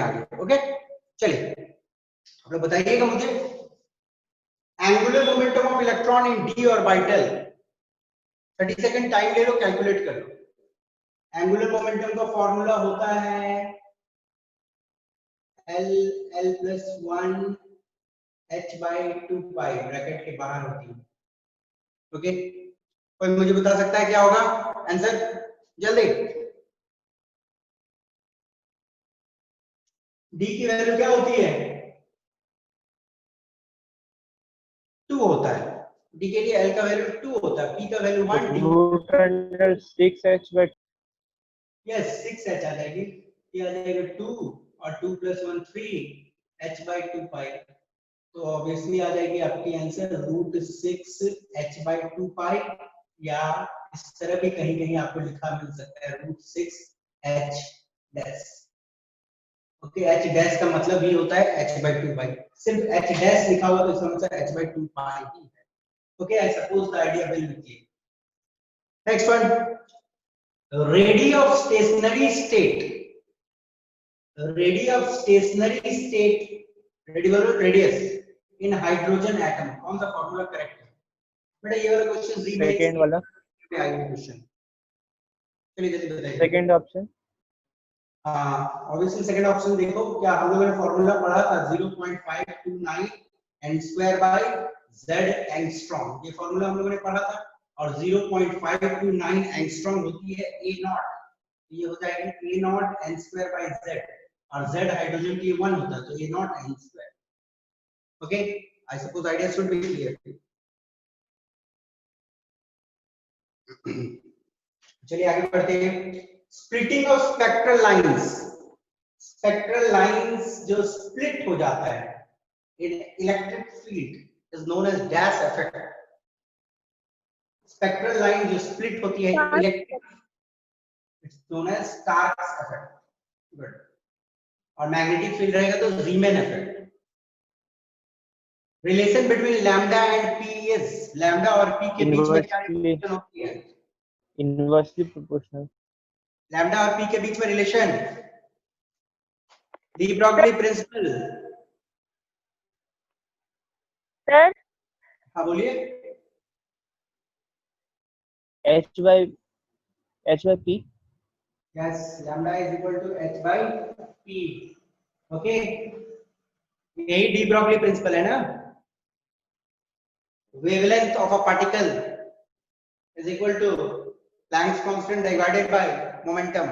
आगे। ओके चलिए आप लोग बताइएगा मुझे angular momentum of electron in D orbital 30 second time ले लो, कैलकुलेट कर लो। एंगुलर मोमेंटम का फॉर्मूला होता है l plus 1 h by 2 pi, bracket के बाहर होती है। ओके कोई मुझे बता सकता है क्या होगा आंसर जल्दी? डी की वैल्यू क्या होती है? 2 होता है। डी के लिए एल का वैल्यू 2 होता है, पी का value 1, D √6h/। Yes 6h आ जाएगी, ये आ जाएगा 2 और 2 + 1 3 h/2 पाई, तो ऑब्वियसली आ जाएगी आपकी आंसर √6h/2 पाई, या इस तरह भी कहीं कहीं आपको लिखा मिल सकता है √6h dash. Okay h dash का मतलब ही होता है h/2 पाई, सिर्फ h डैश लिखा हुआ तो इसका मतलब h/2 पाई ही है। Okay I suppose the idea will be clear. Next one, ready of stationery state, ready of stationery state, ready बोलो रेडियस इन हाइड्रोजन एटम, कौन सा फॉर्मूला करेक्ट है बेटा? ये वाला क्वेश्चन सेकंड वाला, पे आएगा क्वेश्चन, चलिए जल्दी बताइए। Second option. Obviously second option देखो, क्या हम लोगों ने फॉर्मूला पढ़ा था 0.529 n square by z angstrom, ये फॉर्मूला हम लोगों ने पढ़ा था, और 0.529 एंगस्ट्रॉम होती है a नॉट, ये हो जाएगी a naught n square by z, और z हाइड्रोजन की 1 होता है तो a naught n square. Okay I suppose idea should be clear. चलिए आगे बढ़ते हैं। Splitting of spectral lines, spectral lines जो स्प्लिट हो जाता है in electric field is known as dash effect. Spectral line जो स्प्लिट होती है electric, it's known as Stark's effect. Good. और मैग्नेटिक फील्ड रहेगा तो Riemann effect. Relation between lambda and P is, lambda और पी के बीच में क्या रिलेशन होती है? Inversely proportional. लैम्डा और पी के बीच में relation, de Broglie principle. Sir हाँ बोलिए। h/p। Yes lambda is equal to h/p। Okay यही डी ब्रॉगली प्रिंसिपल है ना। Wavelength of a particle is equal to Planck's constant divided by momentum.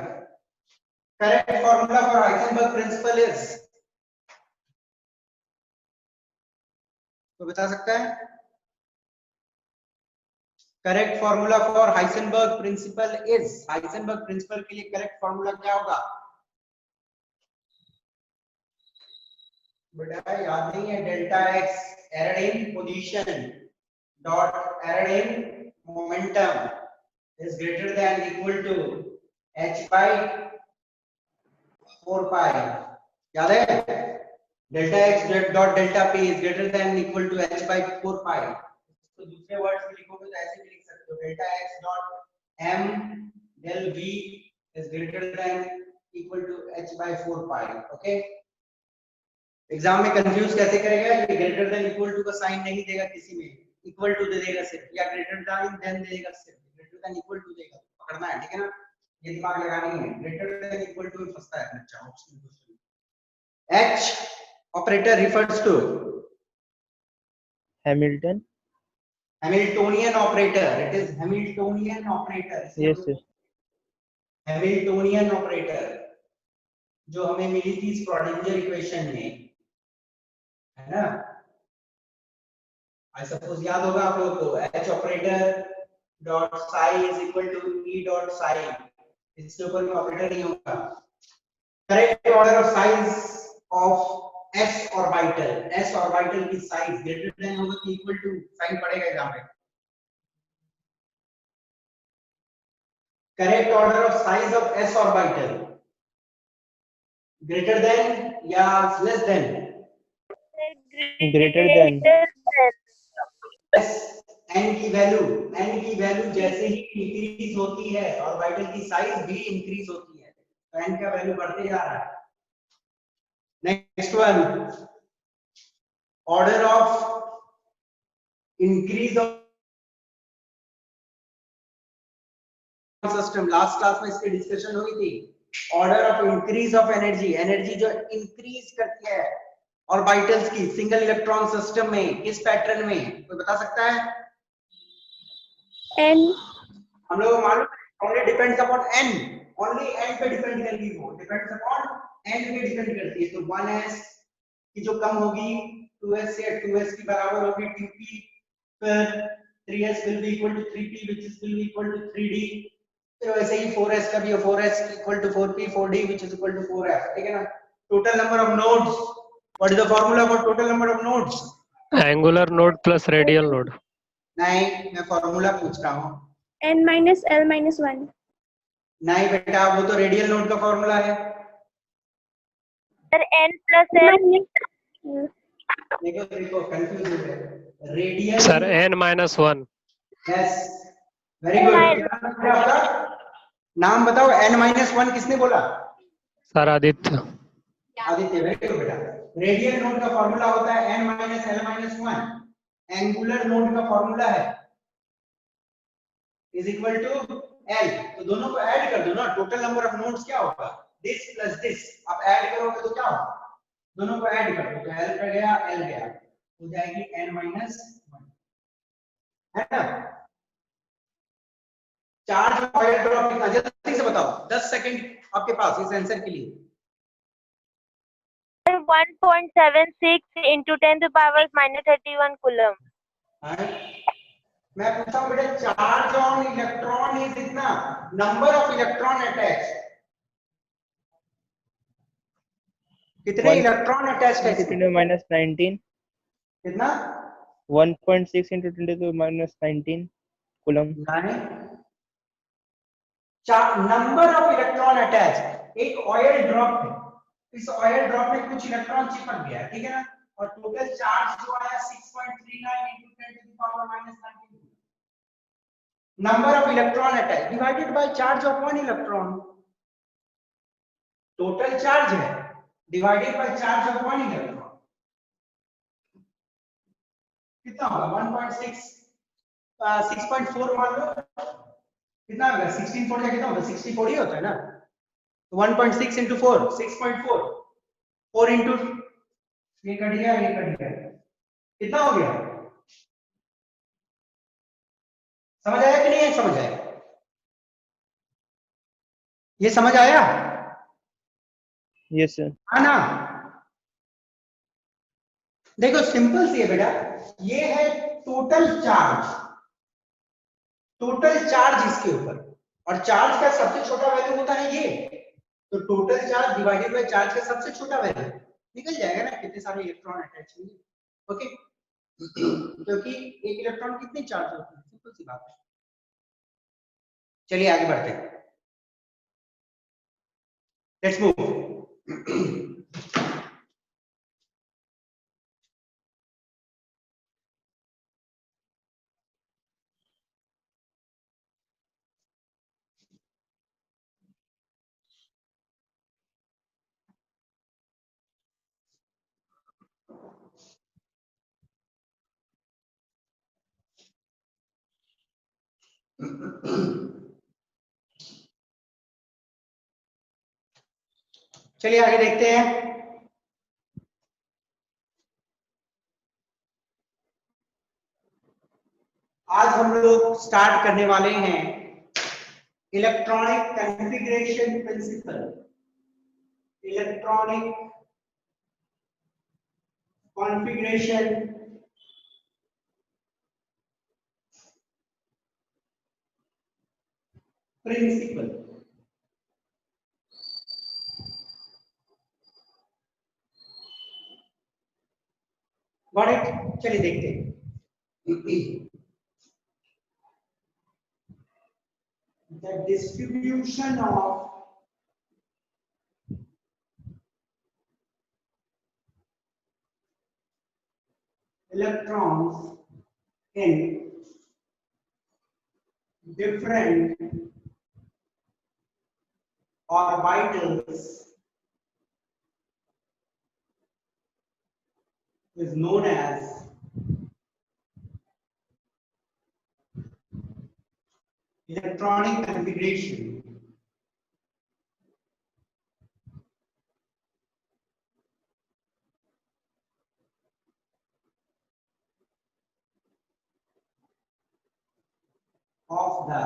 Correct formula for Heisenberg principle is, तो बता सकता है? Correct formula for Heisenberg principle is, Heisenberg principal के लिए correct formula क्या होगा बेटा? याद नहीं है? Delta x arid in position dot arid in momentum is greater than equal to h by 4 pi, याद है? Delta x dot delta p is greater than equal to h by 4 pi, तो दूसरे वर्ड्स में लिखोगे तो ऐसे भी लिख सकते हो, delta x dot m del v is greater than equal to h by 4 pi। Okay exam में कंफ्यूज कैसे करेगा? ये ग्रेटर देन इक्वल टू का साइन नहीं देगा किसी में, इक्वल टू दे देगा सिर्फ, या ग्रेटर देन दे देगा सिर्फ, ग्रेटर देन इक्वल टू देगा, पकड़ना है, ठीक है ना? ये दिमाग लगानी है, ग्रेटर देन इक्वल टू में फंसता है बच्चा option question. H operator refers to Hamilton, Hamiltonian operator, it is Hamiltonian operator. Yes sir. Hamiltonian operator जो हमें मिली थी स्क्रोडिंगर इक्वेशन में, है ना? आई सपोज याद होगा आप लोगों को, H operator dot psi is equal to E dot psi, इसके ऊपर में ऑपरेटर नहीं होगा। Correct order of size of S orbital, S orbital की साइज ग्रेटर देन होगा कि इक्वल टू, साइन पड़ेगा एग्जाम में। Correct order of size of S orbital greater than या less than? Greater than. n की value जैसे ही increase होती है ऑर्बिटल की साइज भी इंक्रीज होती है, तो n का वैल्यू बढ़ते जा रहा है। Next one, order of increase of system. Last class में इसकी डिस्कशन हुई थी। Order of increase of energy, energy जो इंक्रीज करती है ऑर्बिटल्स की सिंगल इलेक्ट्रॉन सिस्टम में, किस पैटर्न में, कोई बता सकता है? n हम लोग को मालूम है only depends upon n, only n पे डिपेंड करती है, वो डिपेंड्स अपॉन n पे डिपेंड करती है। तो 1s की जो कम होगी 2s से 2s की बराबर होगी 2p, फिर 3s will be equal to 3p which is will be equal to 3d, फिर वैसे ही 4s का भी है 4s equal to 4p 4d which is equal to 4f, ठीक है ना। Total number of nodes, what is the formula for total number of nodes? Angular node plus radial node. नहीं, मैं फार्मूला पूछ रहा हूं। n minus l minus 1। नहीं बेटा, वो तो रेडियल नोड का फार्मूला है। Sir n plus l। देखो देखो कंफ्यूज हो गए। Radial sir n-1। Yes, very good. नाम बताओ, n-1 किसने बोला? Sir Aditya. Aditya, very good बेटा। रेडियल नोड का फार्मूला होता है n-l-1। एंगुलर नोड का फार्मूला है इज इक्वल टू l। तो दोनों को ऐड कर दो ना, टोटल नंबर ऑफ नोड्स क्या होगा? This plus this. आप ऐड करोगे तो क्या होगा? दोनों को ऐड कर दो तो l का गया l गया, हो जाएगी n-1, है ना। चार्ज ऑयल ड्रॉप कितना, जल्दी से बताओ, 10 सेकंड आपके पास इस आंसर के लिए। 1.76 into 10 to the power minus 31 coulomb। मैं पूछता हूं बेटा, चार्ज ऑन इलेक्ट्रॉन इज इतना, नंबर ऑफ इलेक्ट्रॉन अटैच, कितने इलेक्ट्रॉन अटैच्ड है? 10 to the minus 19। कितना? 1.6 into 10 to the minus 19 coulomb। Number of electron attach. एक ऑयल ड्रॉप है, इस ऑयल ड्रॉप में कुछ इलेक्ट्रॉन चिपक गया, ठीक है ना, और टोटल चार्ज जो आया 6.39 into 10 to the power minus 19। Number of electron attach divided by charge of one electron. Total charge है divided by charge of one electron, कितना होगा? 1.6 6.4 मान लो, कितना होगा? 16 4 का कितना होगा? 64 ही होता है ना। तो 1.6 into 4 6.4, 4 into ये कट गया, ये कट गया, कितना हो गया? समझ आया कि नहीं है? समझ आया? ये समझ आया? Yes sir. हाँ ना। देखो सिंपल सी है बेटा, ये है टोटल चार्ज, टोटल चार्ज इसके ऊपर, और चार्ज का सबसे छोटा वैल्यू होता है ये, तो total charge divided by charge का सबसे छोटा वैल्यू निकल जाएगा ना, कितने सारे इलेक्ट्रॉन अटैच होंगे। ओके, क्योंकि एक इलेक्ट्रॉन कितने चार्ज होते हैं, सिंपल सी बात है। चलिए आगे बढ़ते हैं, लेट्स मूव। चलिए आगे देखते हैं। आज हम लोग स्टार्ट करने वाले हैं electronic configuration principle. Electronic configuration principle. Got it? चलिए देखते हैं। The distribution of electrons in different orbitals is known as electronic configuration of the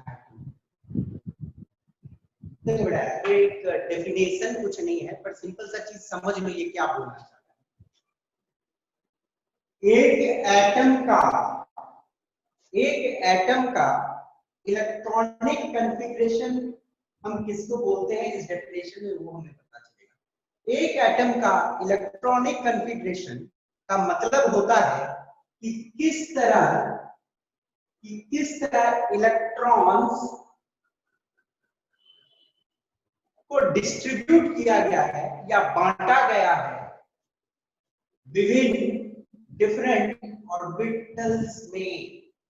atom. देखो बेटा, एक डेफिनेशन कुछ नहीं है, पर सिंपल सा चीज समझ लो ये क्या बोलना चाहता है। एक एटम का इलेक्ट्रॉनिक कॉन्फ़िगरेशन हम किसको बोलते हैं, इस डेफिनेशन में वो हमें पता चलेगा। एक एटम का इलेक्ट्रॉनिक कॉन्फ़िगरेशन का मतलब होता है कि किस तरह इलेक्ट्रॉन्स को डिस्ट्रीब्यूट किया गया है या बांटा गया है विभिन्न डिफरेंट ऑर्बिटल्स में।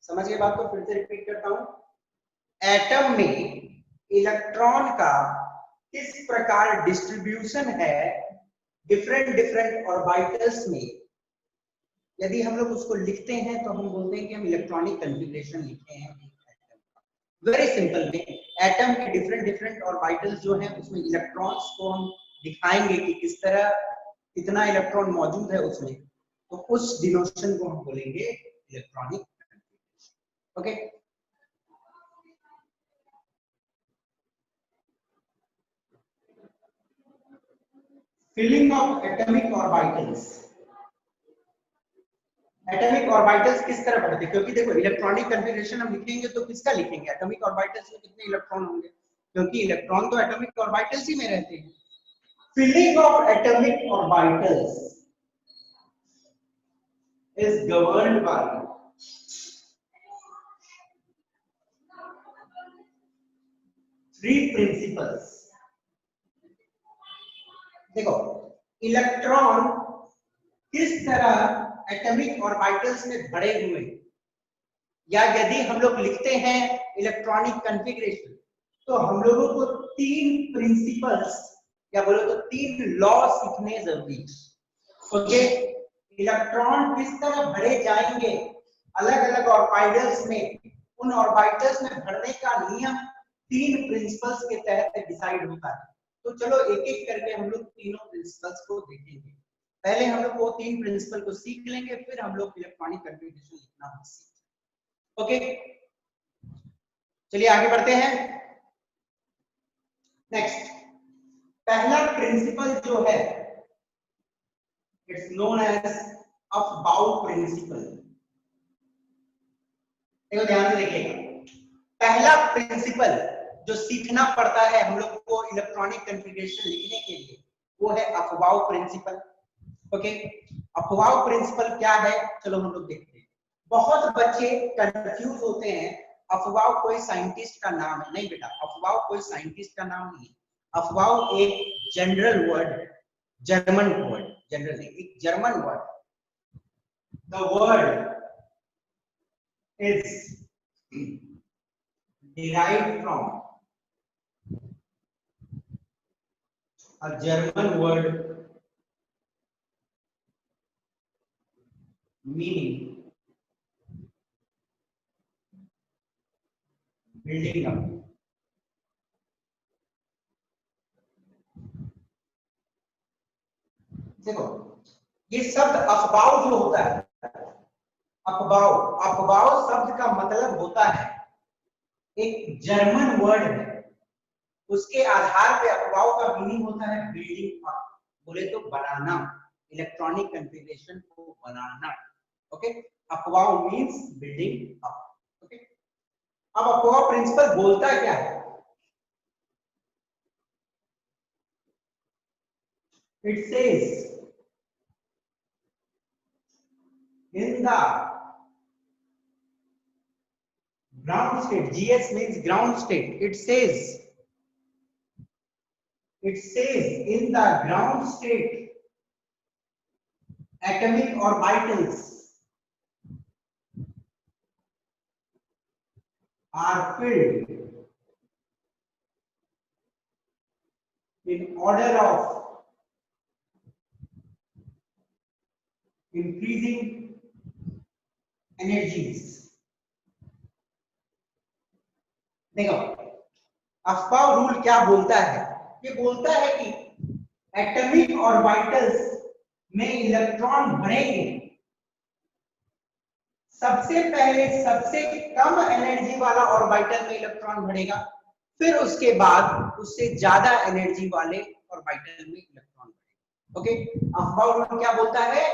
समझ गए बात को? फिर से रिपीट करता हूं। एटम में इलेक्ट्रॉन का किस प्रकार डिस्ट्रीब्यूशन है डिफरेंट ऑर्बिटल्स में। यदि हम लोग उसको लिखते हैं तो हम बोलते हैं कि हम इलेक्ट्रॉनिक कॉन्फ़िगरेशन लिखे हैं। वेरी सिंपल में एटम के डिफरेंट ऑर्बिटल्स जो हैं उसमें इलेक्ट्रॉन्स को हम दिखाएंगे कि किस तरह कितना इलेक्ट्रॉन मौजूद है उसमें, तो उस डिनोशन को हम बोलेंगे electronic configuration. Okay, filling of atomic orbitals. Atomic orbitals किस तरह बढ़ते हैं, क्योंकि देखो इलेक्ट्रॉनिक कॉन्फ़िगरेशन हम लिखेंगे तो किसका लिखेंगे, एटॉमिक ऑर्बिटल्स में कितने इलेक्ट्रॉन होंगे, क्योंकि इलेक्ट्रॉन तो एटॉमिक ऑर्बिटल्स ही में रहते हैं। Filling of atomic orbitals is governed by three principles। देखो इलेक्ट्रॉन किस तरह एटॉमिक ऑर्बिटल्स में भरे हुए हैं, या यदि हम लोग लिखते हैं इलेक्ट्रॉनिक कॉन्फ़िगरेशन तो हम लोगों को तीन प्रिंसिपल्स या बोलो तो तीन लॉ सीखने जरूरी है। ओके, इलेक्ट्रॉन किस तरह भरे जाएंगे अलग अलग ऑर्बिटल्स में, उन ऑर्बिटल्स में भरने का नियम तीन प्रिंसिपल्स के तहत डिसाइड होता है। तो चलो एक एक करके हम लोग तीनों प्रिंसिपल्स को देखेंगे। पहले हम लोग वो तीन प्रिंसिपल को सीख लेंगे, फिर हम लोग इलेक्ट्रॉनिक कॉन्फ़िगरेशन लिखना हम सीखेंगे। ओके, चलिए आगे बढ़ते हैं। नेक्स्ट, पहला प्रिंसिपल जो है it's known as Aufbau principal. देखो ध्यान से देखिएगा, पहला प्रिंसिपल जो सीखना पड़ता है हम लोग को इलेक्ट्रॉनिक कॉन्फ़िगरेशन लिखने के लिए वो है Aufbau principal. Okay, Aufbau principal क्या है, चलो हम लोग देखते हैं। बहुत बच्चे कंफ्यूज होते हैं, अफबाउ कोई साइंटिस्ट का नाम है। नहीं बेटा, अफबाउ कोई साइंटिस्ट का नाम नहीं है। अफबाउ एक जनरल वर्ड है, जर्मन वर्ड, जनरल नहीं, एक German word. The word is derived from a German word meaning building up। देखो ये शब्द अफबाउ जो होता है, अफबाउ शब्द का मतलब होता है, एक जर्मन वर्ड है, उसके आधार पे अफबाउ का मीनिंग होता है बिल्डिंग अप, बोले तो बनाना, इलेक्ट्रॉनिक कॉन्फ़िगरेशन को बनाना। Okay, Aufbau means building up. Okay, अब अफबाउ प्रिंसिपल बोलता क्या है, it says in the ground state, GS means ground state, it says in the ground state atomic orbitals are filled in order of increasing energies. देखो Aufbau rule क्या बोलता है, ये बोलता है कि एटॉमिक ऑर्बिटल्स में इलेक्ट्रॉन बढ़ेंगे, सबसे पहले सबसे कम एनर्जी वाला ऑर्बिटल में इलेक्ट्रॉन बढ़ेगा, फिर उसके बाद उससे ज्यादा एनर्जी वाले ऑर्बिटल में इलेक्ट्रॉन बढ़ेगा। ओके, अफबाउ रूल क्या बोलता है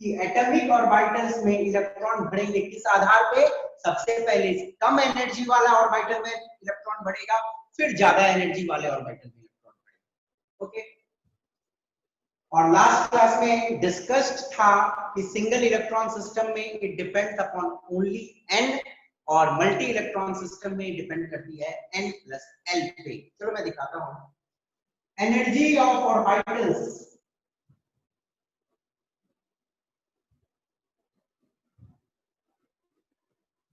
कि एटॉमिक ऑर्बिटल्स में इलेक्ट्रॉन बढ़ेंगे, किस आधार पे, सबसे पहले कम एनर्जी वाला ऑर्बिटल में इलेक्ट्रॉन बढ़ेगा, फिर ज्यादा एनर्जी वाले ऑर्बिटल में इलेक्ट्रॉन बढ़ेगा। ओके, और लास्ट क्लास में डिस्कस्ड था कि सिंगल इलेक्ट्रॉन सिस्टम में it depends upon only n, और मल्टी इलेक्ट्रॉन सिस्टम में डिपेंड करती है n प्लस l पे। चलो मैं दिखाता हूं। Energy of orbitals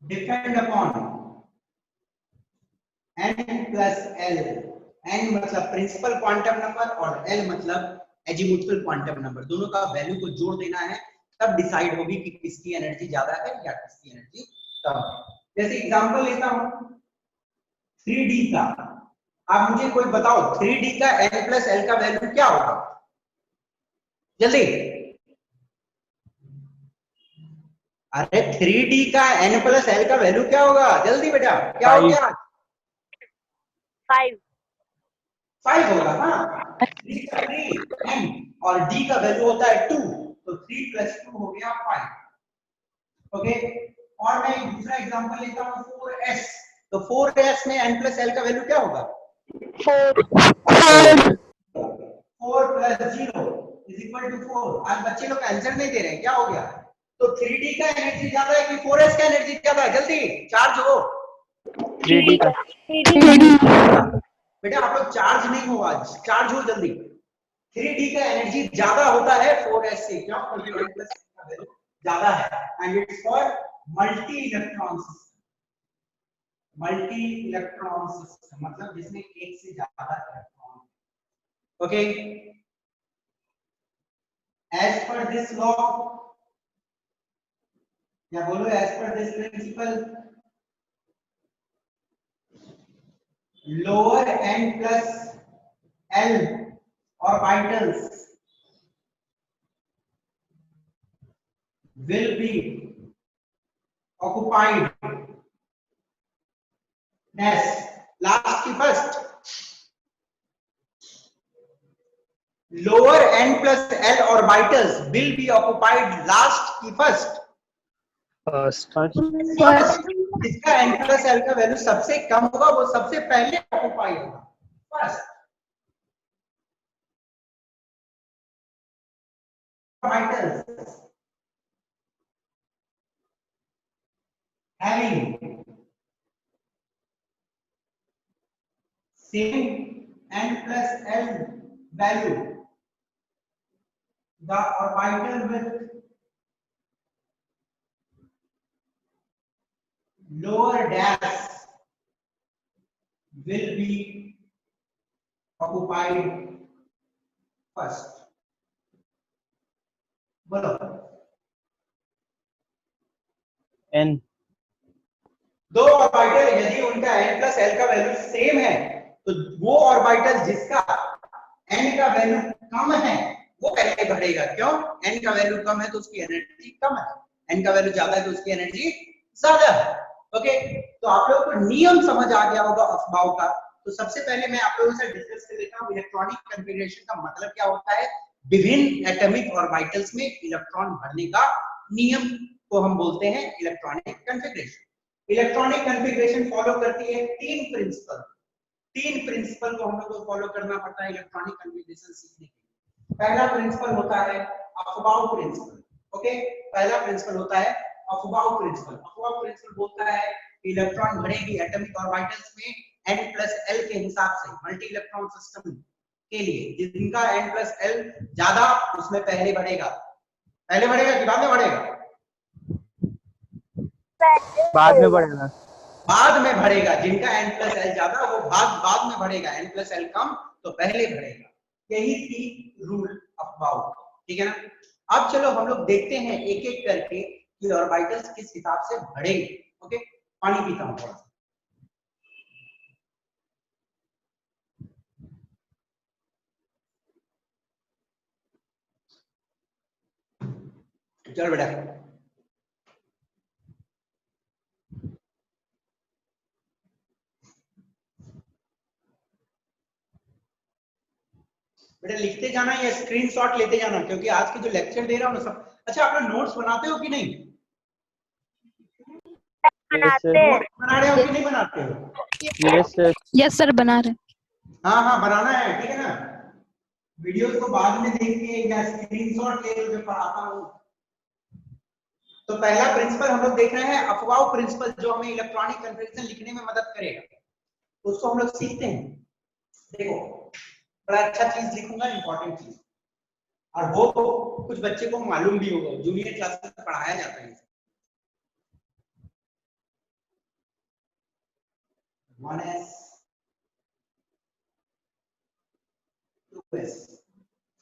depend upon n plus l। n मतलब प्रिंसिपल क्वांटम नंबर और l मतलब एजीमुथल क्वांटम नंबर, दोनों का वैल्यू को जोड़ देना है, तब डिसाइड होगी कि किसकी एनर्जी ज्यादा है या किसकी एनर्जी कम है। जैसे एग्जांपल लेता हूं 3D का, आप मुझे कोई बताओ 3D का n प्लस l का वैल्यू क्या होगा, जल्दी। अरे 3D का n प्लस l का वैल्यू क्या होगा, जल्दी बेटा, क्या हो गया? 5 5 होगा। हाँ, 3 का 3 n और d का वैल्यू होता है 2, तो 3 प्लस 2 हो गया 5। ओके, और मैं एक दूसरा एग्जांपल लेता हूं 4s, तो 4s में n प्लस l का वैल्यू क्या होगा? 4 4 प्लस 0 इज इक्वल टू 4। आज बच्चे लोग आंसर नहीं दे रहे हैं, क्या हो गया? तो 3D का एनर्जी ज्यादा है कि 4s का एनर्जी ज्यादा है, जल्दी चार्ज हो। 3D का। बेटा आप लोग चार्ज नहीं हो, आज चार्ज हो जल्दी। 3D का एनर्जी ज्यादा होता है 4s से, क्यों? क्योंकि n प्लस का वैल्यू ज्यादा है, and it's for multi electron system. Multi electron system मतलब जिसमें एक से ज्यादा electron. Okay, as per this law, या बोलो as per this principle, lower n plus l orbitals will be occupied as last की first, lower n plus l orbitals will be occupied last की first। First. जिसका n plus l का value सबसे कम होगा वो सबसे पहले ऑक्युपाई होगा, first. Orbitals having same n plus l value, the orbital with lower dash will be occupied first। बोलो n। दो ऑर्बिटल यदि उनका n प्लस l का वैल्यू सेम है, तो वो ऑर्बिटल जिसका n का वैल्यू कम है वो पहले बढ़ेगा, क्यों? n का वैल्यू कम है तो उसकी एनर्जी कम है, n का वैल्यू ज्यादा है तो उसकी एनर्जी ज्यादा है। ओके, तो आप लोगों को नियम समझ आ गया होगा अफबाउ का। तो सबसे पहले मैं आप लोगों से डिस्कस कर लेता हूं इलेक्ट्रॉनिक कॉन्फ़िगरेशन का मतलब क्या होता है। विभिन्न एटॉमिक ऑर्बिटल्स में इलेक्ट्रॉन भरने का नियम को हम बोलते हैं electronic configuration. Electronic configuration follow करती है तीन प्रिंसिपल को हम लोग को फॉलो करना पड़ता है इलेक्ट्रॉनिक कॉन्फ़िगरेशन सीखने के लिए। पहला प्रिंसिपल होता है अफबाउ प्रिंसिपल। ओके, पहला प्रिंसिपल होता है अफबाउ प्रिंसिपल। अफबाउ प्रिंसिपल बोलता है कि इलेक्ट्रॉन भरेगी एटॉमिक ऑर्बिटल्स में n प्लस l के हिसाब से, मल्टी इलेक्ट्रॉन सिस्टम के लिए जिनका n प्लस l ज्यादा उसमें पहले बढ़ेगा कि बाद में बढ़ेगा? बाद में बढ़ेगा। बाद में बढ़ेगा। जिनका n प्लस l ज्यादा वो बाद में बढ़ेगा, n प्लस l कम तो पहले बढ़ेगा। यही थी रूल अफबाउ, ठीक है ना। अब चलो हम लोग देखते हैं एक एक करके कि ऑर्बिटल्स किस हिसाब से बढ़ेंगे। ओके, पानी पीता हूं थोड़ा सा। चलो बेटा, बेटा लिखते जाना या स्क्रीनशॉट लेते जाना, क्योंकि आज के जो लेक्चर दे रहा हूँ ना सब। अच्छा, आप लोग नोट्स बनाते हो कि नहीं? बनाते हैं। नोट्स बना रहे हो कि नहीं बनाते हो? Yes sir. यस सर बना रहे। हाँ हाँ, बनाना है, ठीक है ना। वीडियोस को बाद में देख के या स्क्रीनशॉट ले लो जो पढ़ाता हूँ। तो पहला प्रिंसिपल हम लोग देख रहे हैं, अफवाह प्रिंसिपल, जो हमें इलेक्ट्रॉनिक कन्फिगरेशन लिखने में मदद करेगा। उसको हम लोग सीखते हैं। देखो, बड़ा अच्छा चीज लिखूंगा, इंपॉर्टेंट चीज, और वो कुछ बच्चे को मालूम भी होगा, जूनियर क्लास में पढ़ाया जाता है। 1s 2s,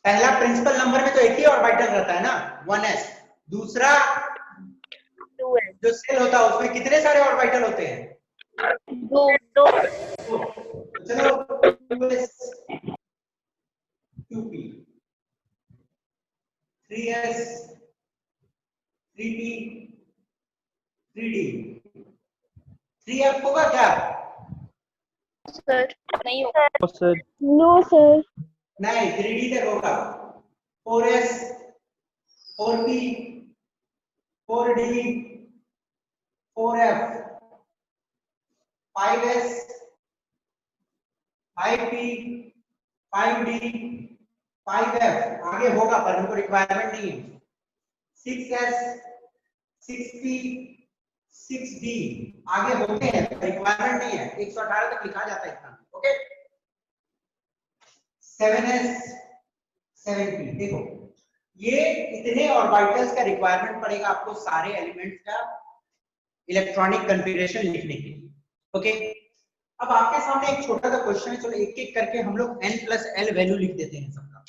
पहला प्रिंसिपल नंबर में तो एक ही ऑर्बिटल रहता है ना, 1s। दूसरा 2s। जो सेल होता है उसमें कितने सारे ऑर्बिटल होते हैं? 2 2। चलो 2s 2p 3s 3p 3d 3f होगा क्या? सर नहीं होगा। Sir no sir. नहीं, 3d तक होगा। 4s 4p 4d 4f 5s 5p 5d 5f आगे होगा, पर हमको रिक्वायरमेंट नहीं है। 6s 6p 6d आगे होते हैं, रिक्वायरमेंट नहीं है। 118 तक लिखा जाता है इतना। Okay, 7s 7p। देखो, ये इतने ऑर्बिटल्स का रिक्वायरमेंट पड़ेगा आपको सारे एलिमेंट्स का इलेक्ट्रॉनिक कॉन्फ़िगरेशन लिखने के लिए। ओके, अब आपके सामने एक छोटा सा क्वेश्चन है, चलो एक एक करके हम लोग n+l वैल्यू लिख देते हैं सबका।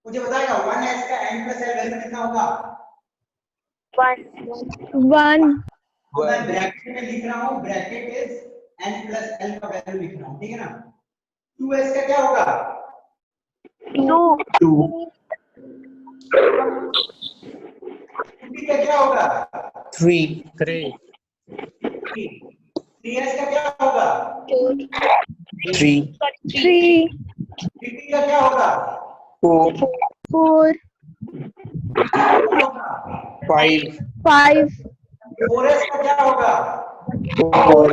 मुझे बताएगा 1s का n+l वैल्यू कितना होगा? 1 तो मैं ब्रैकेट में लिख रहा हूँ, ब्रैकेट इज n+l का वैल्यू लिख रहा हूँ, ठीक है ना। 2s का क्या होगा? 2 2 3 का क्या होगा? 3 3s का क्या होगा? 3 3 3p का क्या होगा? 4 4 5 5 4s का क्या होगा? 4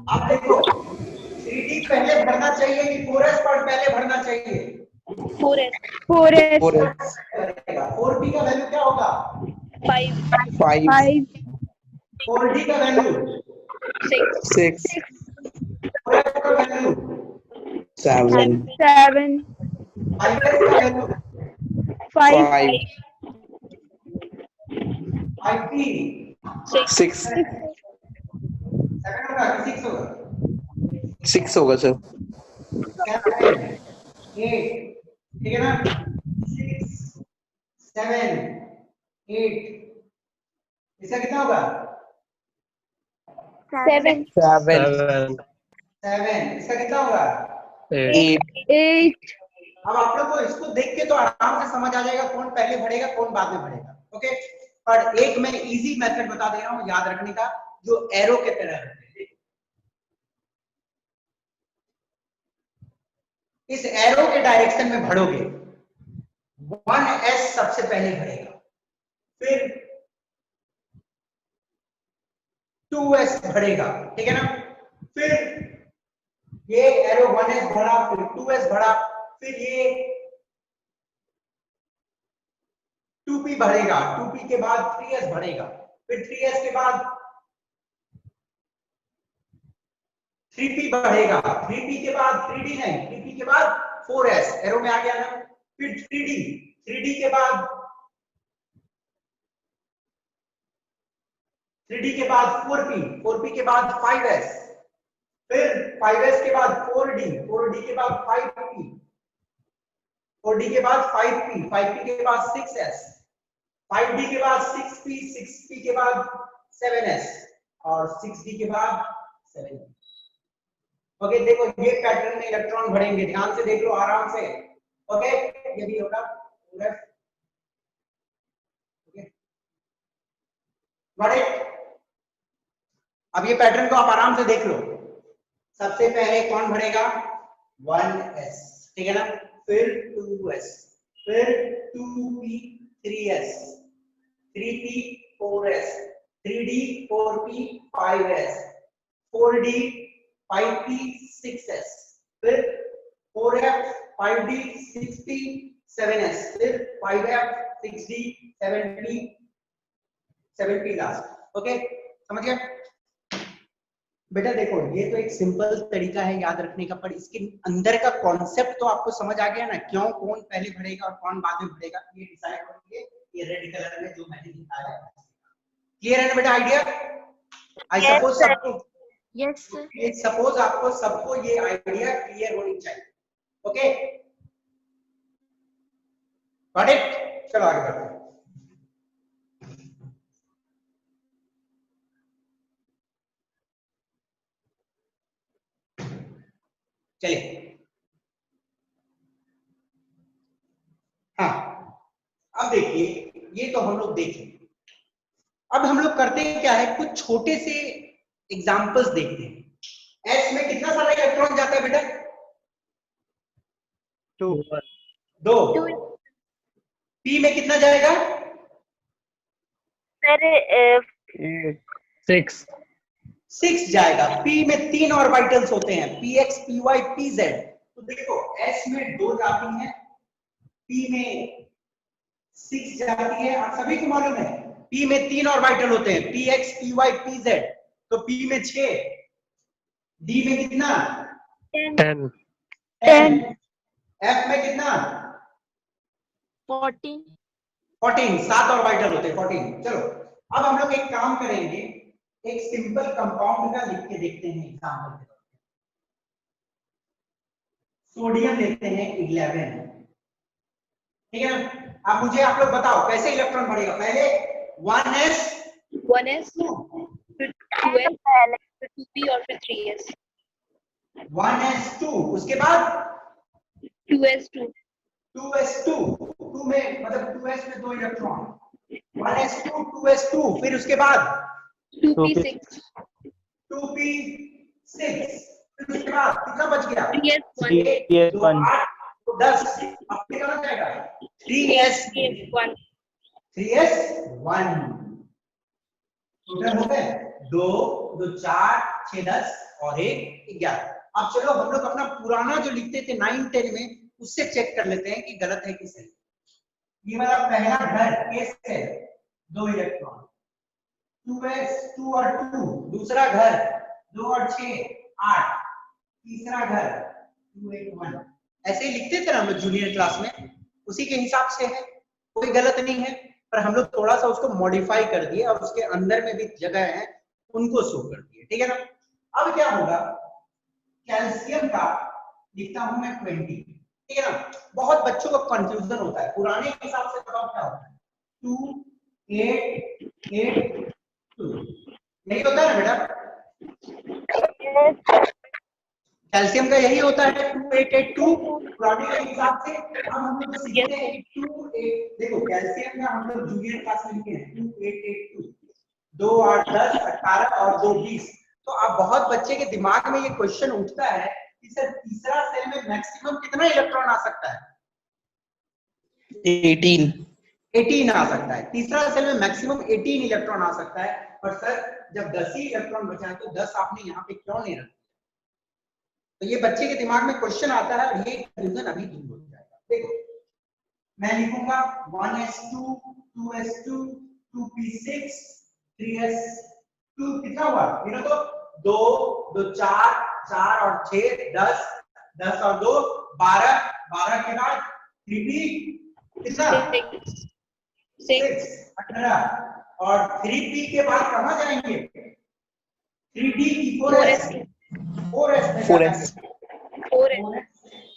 आप देखो, 3d पहले भरना चाहिए कि 4s पर पहले भरना चाहिए? 4s 4p का वैल्यू क्या होगा? 5 4d का वैल्यू 6 4s का वैल्यू 7 7 5s का वैल्यू 5 5p 6 7 होगा कि 6 होगा? 6 होगा सर। 7 8, ठीक है ना। 6 7 8, इसका कितना होगा? 7 7 7, इसका कितना होगा? 8 8 अब आप लोग को इसको देख के तो आराम से समझ आ जाएगा कौन पहले बढ़ेगा कौन बाद में बढ़ेगा। ओके, पर एक मैं इजी मेथड बता दे रहा हूं याद रखने का, जो एरो के तरह रहते हैं। इस एरो के डायरेक्शन में बढ़ोगे, 1s सबसे पहले बढ़ेगा, फिर 2s बढ़ेगा, ठीक है ना। फिर ये एरो 1s बढ़ा, फिर 2s बढ़ा, फिर ये 2p बढ़ेगा, 2p के बाद 3s बढ़ेगा, फिर 3s के बाद 3p बढ़ेगा, 3p के बाद 3d नहीं, 3p के बाद 4s एरो में आ गया ना, फिर 3d, 3d के बाद 3d के बाद 4p, 4p के बाद 5s, फिर 5s के बाद 4d, 4d के बाद 5p, 4d के बाद 5p, 5p के बाद 6s, 5d के बाद 6p, 6p के बाद 7s और 6d के बाद 7p। ओके देखो ये पैटर्न में इलेक्ट्रॉन भरेंगे, ध्यान से देख लो आराम से। ओके ये भी होगा पूरा। Okay got it. अब ये पैटर्न को आप आराम से देख लो। सबसे पहले कौन भरेगा? 1s, ठीक है ना, फिर 2s, फिर 2p 3s, 3p 4s, 3d 4p 5s, 4d 5p 6s, फिर 4f 5d 6p 7s, फिर 5f 6d 7p last. Okay समझ गए बेटा? देखो ये तो एक सिंपल तरीका है याद रखने का, पर इसके अंदर का कॉन्सेप्ट तो आपको समझ आ गया ना, क्यों कौन पहले भरेगा और कौन बाद में भरेगा, ये डिसाइड करेंगे ये रेड कलर में जो मैंने दिखाया है। क्लियर है ना बेटा आइडिया? आई सपोज सबको, यस सर। सपोज आपको सबको ये आइडिया क्लियर होनी चाहिए। Okay got it. चलो आगे बढ़ते हैं। चलिए हाँ अब देखिए, ये तो हम लोग देखें। अब हम लोग करते हैं क्या है, कुछ छोटे से एग्जांपल्स देखते हैं। एस में कितना सारा इलेक्ट्रॉन जाता है बेटा? 2। पी में कितना जाएगा? सर 6 6 जाएगा। पी में 3 ऑर्बिटल्स होते हैं, px py pz। तो देखो s में 2 जाती हैं, p में 6 जाती है, और सभी को मालूम है p में 3 ऑर्बिटल होते हैं, px py pz। तो p में 6, d में कितना? 10 10, f में कितना? 14। 14, 7 ऑर्बिटल होते हैं 14। चलो अब हम लोग एक काम करेंगे, एक सिंपल कंपाउंड का लिख के देखते हैं एग्जांपल के तौर पे। सोडियम लेते हैं 11, ठीक है ना। आप मुझे आप लोग बताओ कैसे इलेक्ट्रॉन बढ़ेगा? पहले 1s 1s, फिर 2s, फिर 2p और फिर 3s। 1s2, उसके बाद 2s2, 2s2, 2 में मतलब 2s में 2 इलेक्ट्रॉन, 1s2 2s2, फिर उसके बाद 2p6, 2p6, फिर उसके बाद कितना बच गया? 3s1, 3s1 10। अब कितना जाएगा? 3s1, 3s1। टोटल हो गए 2 2 4 6 10 और 1 11। अब चलो हम लोग अपना पुराना जो लिखते थे 9 10 में उससे चेक कर लेते हैं कि गलत है कि सही। ये वाला पहला घर केस है 2 इलेक्ट्रॉन, 2s 2 और 2। दूसरा घर 2 और 6 8। तीसरा घर 2 8 1। ऐसे ही लिखते थे ना हम लोग जूनियर क्लास में, उसी के हिसाब से है, कोई गलत नहीं है। पर हम लोग थोड़ा सा उसको मॉडिफाई कर दिए और उसके अंदर में भी जगह है उनको शो कर दिए, ठीक है ना। अब क्या होगा, कैल्शियम का लिखता हूं मैं 20, ठीक है ना। बहुत बच्चों को कंफ्यूजन होता है, पुराने हिसाब से बताओ क्या होता है? 2 8 8 2, यही होता है ना बेटा? कैल्शियम का यही होता है 2882 पुराने के हिसाब से। अब हम लोग सीखते हैं कि 28, देखो कैल्शियम का हम लोग जूनियर क्लास में लिखे हैं 2882, 2 8 10 18 और 2 20। तो अब बहुत बच्चे के दिमाग में ये क्वेश्चन उठता है कि सर तीसरा सेल में मैक्सिमम कितना इलेक्ट्रॉन आ सकता है? 18 आ सकता है। तीसरा सेल में मैक्सिमम 18 इलेक्ट्रॉन आ सकता है। और सर जब 10 ही इलेक्ट्रॉन बचा है तो 10 आपने यहाँ पे क्यों नहीं रखा? तो ये बच्चे के दिमाग में क्वेश्चन आता है और ये कंफ्यूजन अभी दूर हो जाएगा। देखो मैं लिखूंगा 1s2 2s2 2p6 3s2, कितना हुआ? ये तो 2 2 4 4 और 6 10 10 और 2 12 12 के बाद 3p कितना? 6 18 और 3p के बाद कहां जाएंगे? 3d की 4s 4s 4s,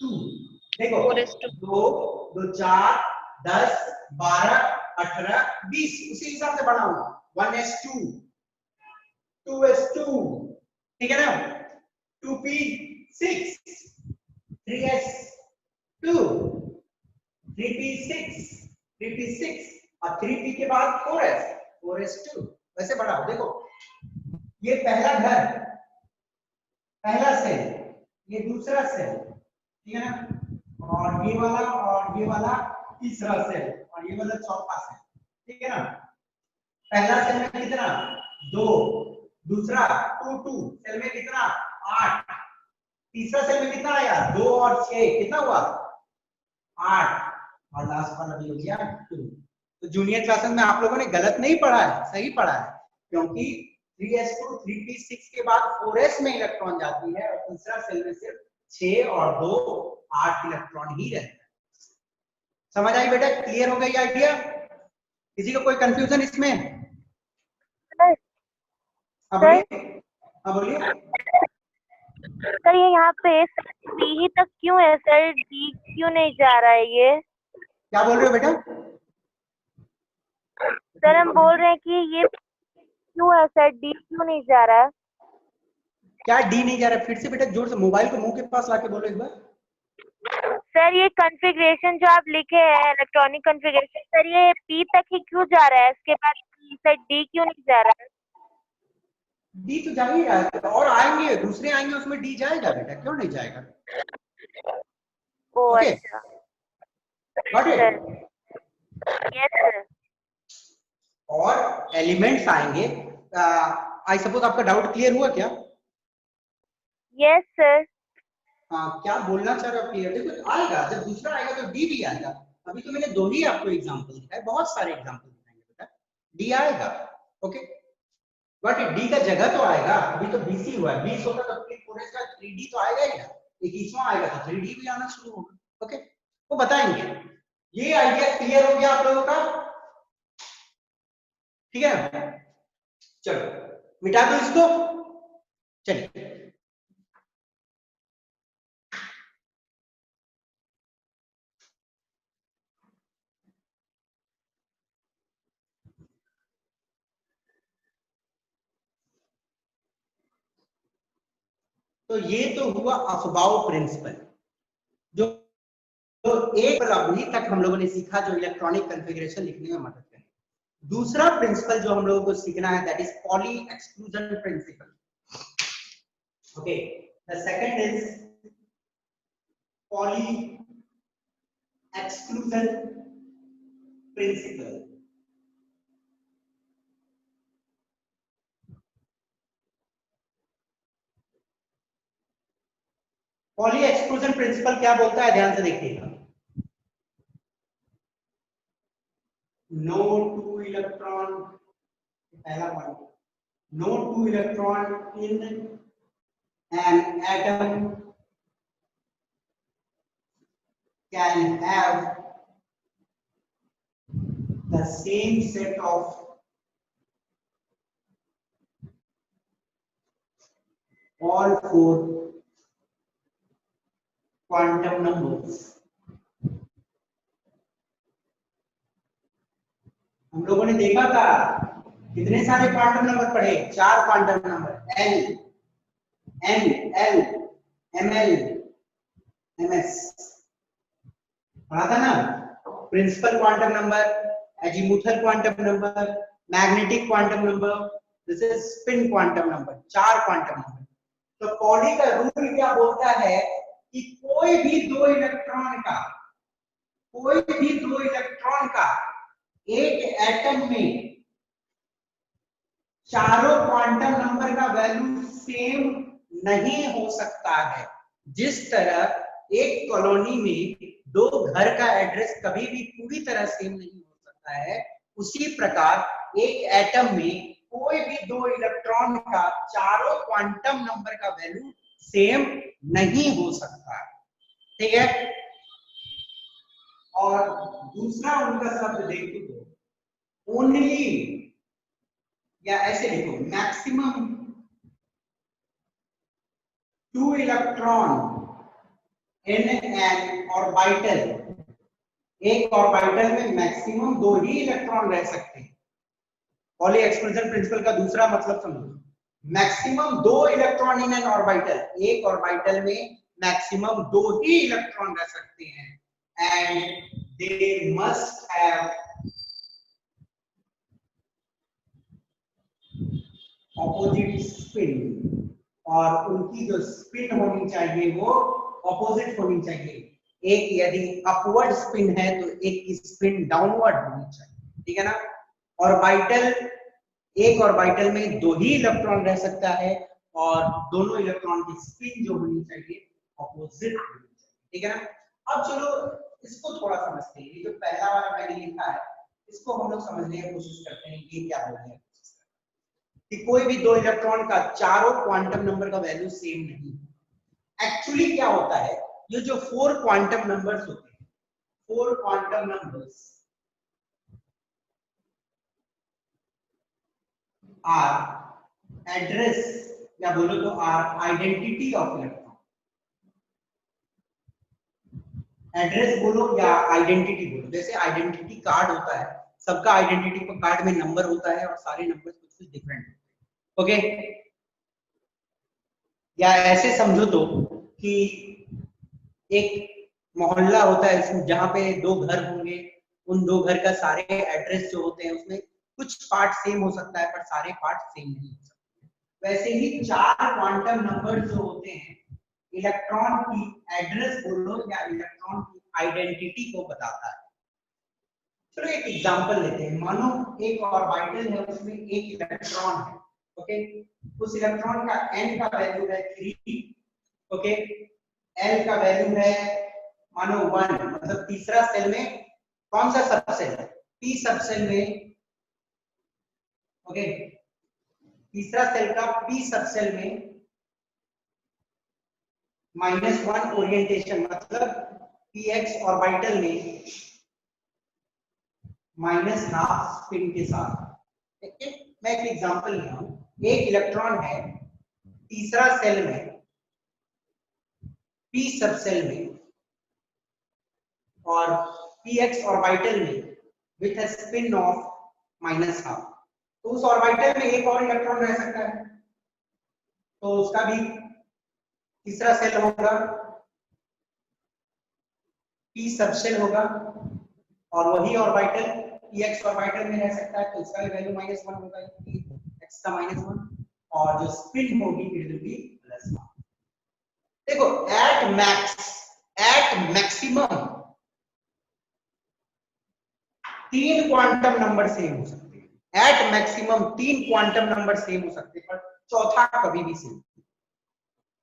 2। देखो 4s2 2 2 4 10 12 18 20 उसी हिसाब से बढ़ा हुआ 1s2 2s2 ठीक है ना 2p6 3s2 3p6 3p6 और 3p के बाद 4s2 वैसे बढ़ाओ। देखो ये पहला घर पहला सेल ये दूसरा सेल ठीक है ना और ये वाला तीसरा सेल और ये वाला चौथा सेल ठीक है ना। पहला सेल में कितना 2 दूसरा 2 2 सेल में कितना 8 तीसरा सेल में कितना आया 2 और 6 कितना हुआ 8 और लास्ट वाला भी हो गया 2। तो जूनियर क्लासेस में आप लोगों ने गलत नहीं पढ़ा है सही पढ़ा है क्योंकि 3s2 3p6 के बाद 4s में इलेक्ट्रॉन जाती है और तीसरा सेल में सिर्फ 6 और 2 8 इलेक्ट्रॉन ही रहता है। समझ आई बेटा क्लियर हो गई आइडिया किसी को कोई कंफ्यूजन इसमें बोलिए सर ये यहाँ पे डी ही तक क्यों है सर डी क्यों नहीं जा रहा है ये क्या बोल रहे हो बेटा सर हम बोल रहे हैं कि ये क्यों है सर डी क्यों नहीं जा रहा है क्या डी नहीं जा रहा फिर से बेटा जोर से मोबाइल को मुंह के पास लाके बोलो एक बार। सर ये कॉन्फ़िगरेशन जो आप लिखे हैं इलेक्ट्रॉनिक कॉन्फ़िगरेशन सर ये पी तक ही क्यों जा रहा है इसके बाद सर डी क्यों नहीं जा रहा है डी तो जा ही रहा है और आएंगे दूसरे आएंगे उसमें डी जाएगा बेटा क्यों नहीं जाएगा। ओ Okay. अच्छा Got it? Sir yes sir और एलिमेंट्स आएंगे आई सपोज आपका डाउट क्लियर हुआ क्या यस सर क्या बोलना चाह रहे हो क्लियर देखो आएगा जब दूसरा आएगा तो डी भी आएगा। अभी तो मैंने दो ही आपको एग्जांपल दिखाए बहुत सारे एग्जांपल दिखाएंगे बेटा डी आएगा ओके बट डी का जगह तो आएगा। अभी तो बीसी हुआ है 20 होगा तो पूरे का 3D तो आएगा ही ना 21वां आएगा तो 3D भी आना शुरू होगा ओके वो बताएंगे। ये आइडिया क्लियर हो गया आप लोगों का ठीक है ना चलो मिटा दो इसको चलिए तो ये तो हुआ अफबाउ प्रिंसिपल जो एक अभी तक हम लोगों ने सीखा जो इलेक्ट्रॉनिक कॉन्फ़िगरेशन लिखने में मदद करे। दूसरा प्रिंसिपल जो हम लोगों को सीखना है that is Pauli exclusion principle okay the second is Pauli exclusion principle. Pauli exclusion principle क्या बोलता है ध्यान से देखिएगा नो टू इलेक्ट्रॉन पहला point no two electron in an atom can have the same set of all four quantum numbers। हम लोगों ने देखा था कितने सारे क्वांटम नंबर पढ़े 4 quantum number L N L ML MS पढ़ा था ना principal quantum number azimuthal quantum number magnetic quantum number this is spin quantum number 4 quantum number. तो पॉली का रूल क्या बोलता है कि कोई भी दो इलेक्ट्रॉन का एक एटम में चारों क्वांटम नंबर का वैल्यू सेम नहीं हो सकता है। जिस तरह एक कॉलोनी में दो घर का एड्रेस कभी भी पूरी तरह सेम नहीं हो सकता है उसी प्रकार एक एटम में कोई भी दो इलेक्ट्रॉन का चारों क्वांटम नंबर का वैल्यू सेम नहीं हो सकता है ठीक है। और दूसरा उनका शब्द देखो तो ओनली या ऐसे लिखो maximum 2 electron in N orbital, एक ऑर्बिटल में मैक्सिमम 2 ही इलेक्ट्रॉन रह सकते हैं। पॉली एक्सक्लूजन प्रिंसिपल का दूसरा मतलब समझो, maximum 2 electron in N orbital, एक ऑर्बिटल में मैक्सिमम 2 ही इलेक्ट्रॉन रह सकते हैं, and they must have opposite spin, और उनकी जो स्पिन होनी चाहिए वो ऑपोजिट होनी चाहिए। एक यदि अपवर्ड स्पिन है तो एक की स्पिन डाउनवर्ड होनी चाहिए, ठीक है ना। ऑर्बिटल, एक ऑर्बिटल में 2 ही इलेक्ट्रॉन रह सकता है और दोनों इलेक्ट्रॉन की स्पिन जो होनी चाहिए ऑपोजिट होनी चाहिए, ठीक है ना। अब चलो इसको थोड़ा समझते हैं, ये जो पहला वाला मैंने लिखा है इसको हम लोग समझने की कोशिश करते हैं ये क्या हो रहा है कि कोई भी 2 इलेक्ट्रॉन का चारों क्वांटम नंबर का वैल्यू सेम नहीं। एक्चुअली क्या होता है, ये जो 4 क्वांटम नंबर्स होते हैं, 4 क्वांटम नंबर्स आर एड्रेस या बोलो तो or identity of electron, address बोलो या आइडेंटिटी बोलो। जैसे आइडेंटिटी कार्ड होता है, सबका आइडेंटिटी कार्ड में नंबर होता है और सारे नंबर कुछ डिफरेंट होते हैं, ओके। या ऐसे समझो तो कि एक मोहल्ला होता है इसमें जहां पे 2 घर होंगे, उन 2 घर का सारे एड्रेस जो होते हैं उसमें कुछ पार्ट सेम हो सकता है पर सारे पार्ट सेम नहीं हो सकते। वैसे ही 4 क्वांटम नंबर जो होते हैं इलेक्ट्रॉन की एड्रेस बोलो या इलेक्ट्रॉन की आइडेंटिटी को बताता है। चलो एक एग्जांपल लेते हैं, मानो एक ऑर्बिटल है उसमें एक इलेक्ट्रॉन है, ओके। उस इलेक्ट्रॉन का n का वैल्यू है 3, ओके। l का वैल्यू है मानो 1, मतलब तीसरा सेल में कौन सा सबसेल है, p सबसेल में, ओके। तीसरा सेल का p सबसेल में -1 ओरिएंटेशन, मतलब px ऑर्बिटल में -½ स्पिन के साथ, ठीक है। मैं एक एग्जांपल लिया हूं, एक इलेक्ट्रॉन है तीसरा सेल में p सबसेल में और px ऑर्बिटल में विथ अ स्पिन ऑफ -½ तो उस ऑर्बिटल में एक और इलेक्ट्रॉन रह सकता है, तो उसका भी तीसरा सेल होगा, p सबसेल होगा और वही ऑर्बिटल px ऑर्बिटल में रह सकता है, तो इसका भी वैल्यू -1 होगा, x का -1, और जो स्पिन होगी इट विल बी +1। देखो at maximum 3 quantum number same हो सकते हैं, at maximum 3 quantum number same हो सकते हैं पर चौथा कभी भी सेम,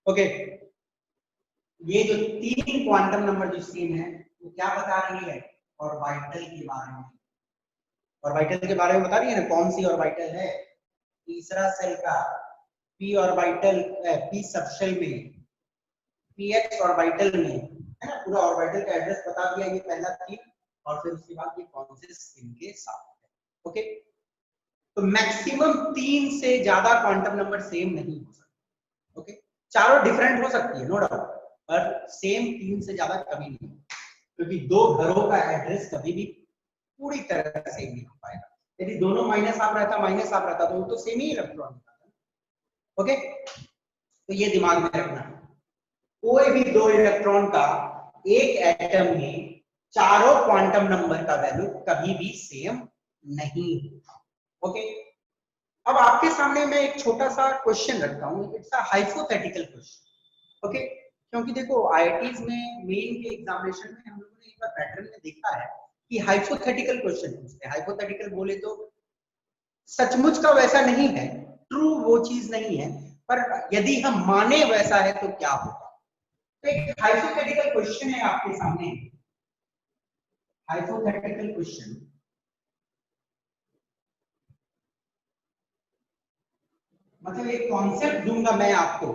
ओके। ये जो 3 क्वांटम नंबर जो सेम है वो क्या बता रही है, ऑर्बिटल के बारे में, ऑर्बिटल के बारे में बता रही है ना, कौन सी ऑर्बिटल है, तीसरा सेल का p ऑर्बिटल, p सबसेल में px ऑर्बिटल में, है ना। पूरा ऑर्बिटल का एड्रेस बता दिया, ये पहला 3 और फिर उसके बाद ये कौन से स्पिन के साथ है, ओके। तो मैक्सिमम 3 से ज्यादा क्वांटम नंबर सेम नहीं हो सकते, ओके। चारों डिफरेंट हो सकती है नो डाउट, पर सेम 3 से ज्यादा कभी नहीं, क्योंकि 2 घरों का एड्रेस कभी भी पूरी तरह से सेम नहीं हो पाएगा। यदि दोनों -½ रहता तो वो तो सेम ही इलेक्ट्रॉन होता, ओके। तो ये दिमाग में रखना, कोई भी 2 इलेक्ट्रॉन का एक एटम में चारों क्वांटम नंबर का वैल्यू कभी भी सेम नहीं होता, ओके। अब आपके सामने मैं एक छोटा सा क्वेश्चन रखता हूं, it's a hypothetical question, okay. क्योंकि देखो आईआईटीज में मेन के एग्जामिनेशन में हम लोगों ने एक बार पैटर्न में देखा है कि हाइपोथेटिकल क्वेश्चन पूछते हैं। हाइपोथेटिकल बोले तो सचमुच का वैसा नहीं है, ट्रू वो चीज नहीं है, पर यदि हम माने वैसा है तो क्या होगा। तो एक हाइपोथेटिकल क्वेश्चन है आपके सामने, हाइपोथेटिकल क्वेश्चन, मतलब एक कॉन्सेप्ट दूंगा मैं आपको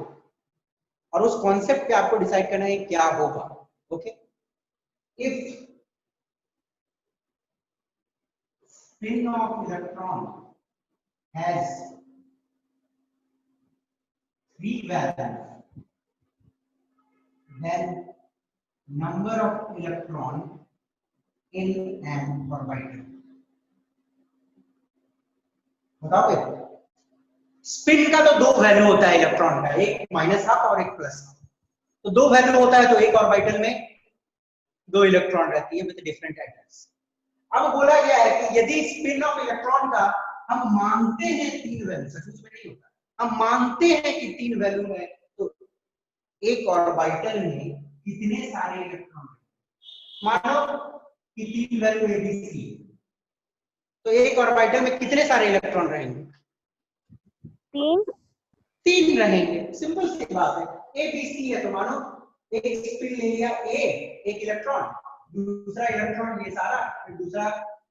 और उस कॉन्सेप्ट पे आपको डिसाइड करना है क्या होगा, okay. If spin off electron has 3 values, then number of electron in N orbital. बताओगे? स्पिन का तो दो वैल्यू होता है इलेक्ट्रॉन का, एक माइनस हाफ और एक प्लस हाफ। तो दो वैल्यू होता है, तो एक ऑर्बिटल में दो इलेक्ट्रॉन रहती है विद डिफरेंट एटम्स। अब बोला गया है कि यदि स्पिन ऑफ इलेक्ट्रॉन का हम मानते हैं तीन वैल्यू, सच में नहीं होता, हम मानते हैं कि तीन वैल्यू है, तो एक ऑर्बिटल में कितने सारे इलेक्ट्रॉन? मानो कि तीन वैल्यू एबीसी, तो एक ऑर्बिटल में कितने सारे इलेक्ट्रॉन रहेंगे? तीन रहेंगे। सिंपल सी बात है। ए बी सी है तो मानो एक स्पिन ले लिया ए, एक इलेक्ट्रॉन, दूसरा इलेक्ट्रॉन ये सारा, फिर दूसरा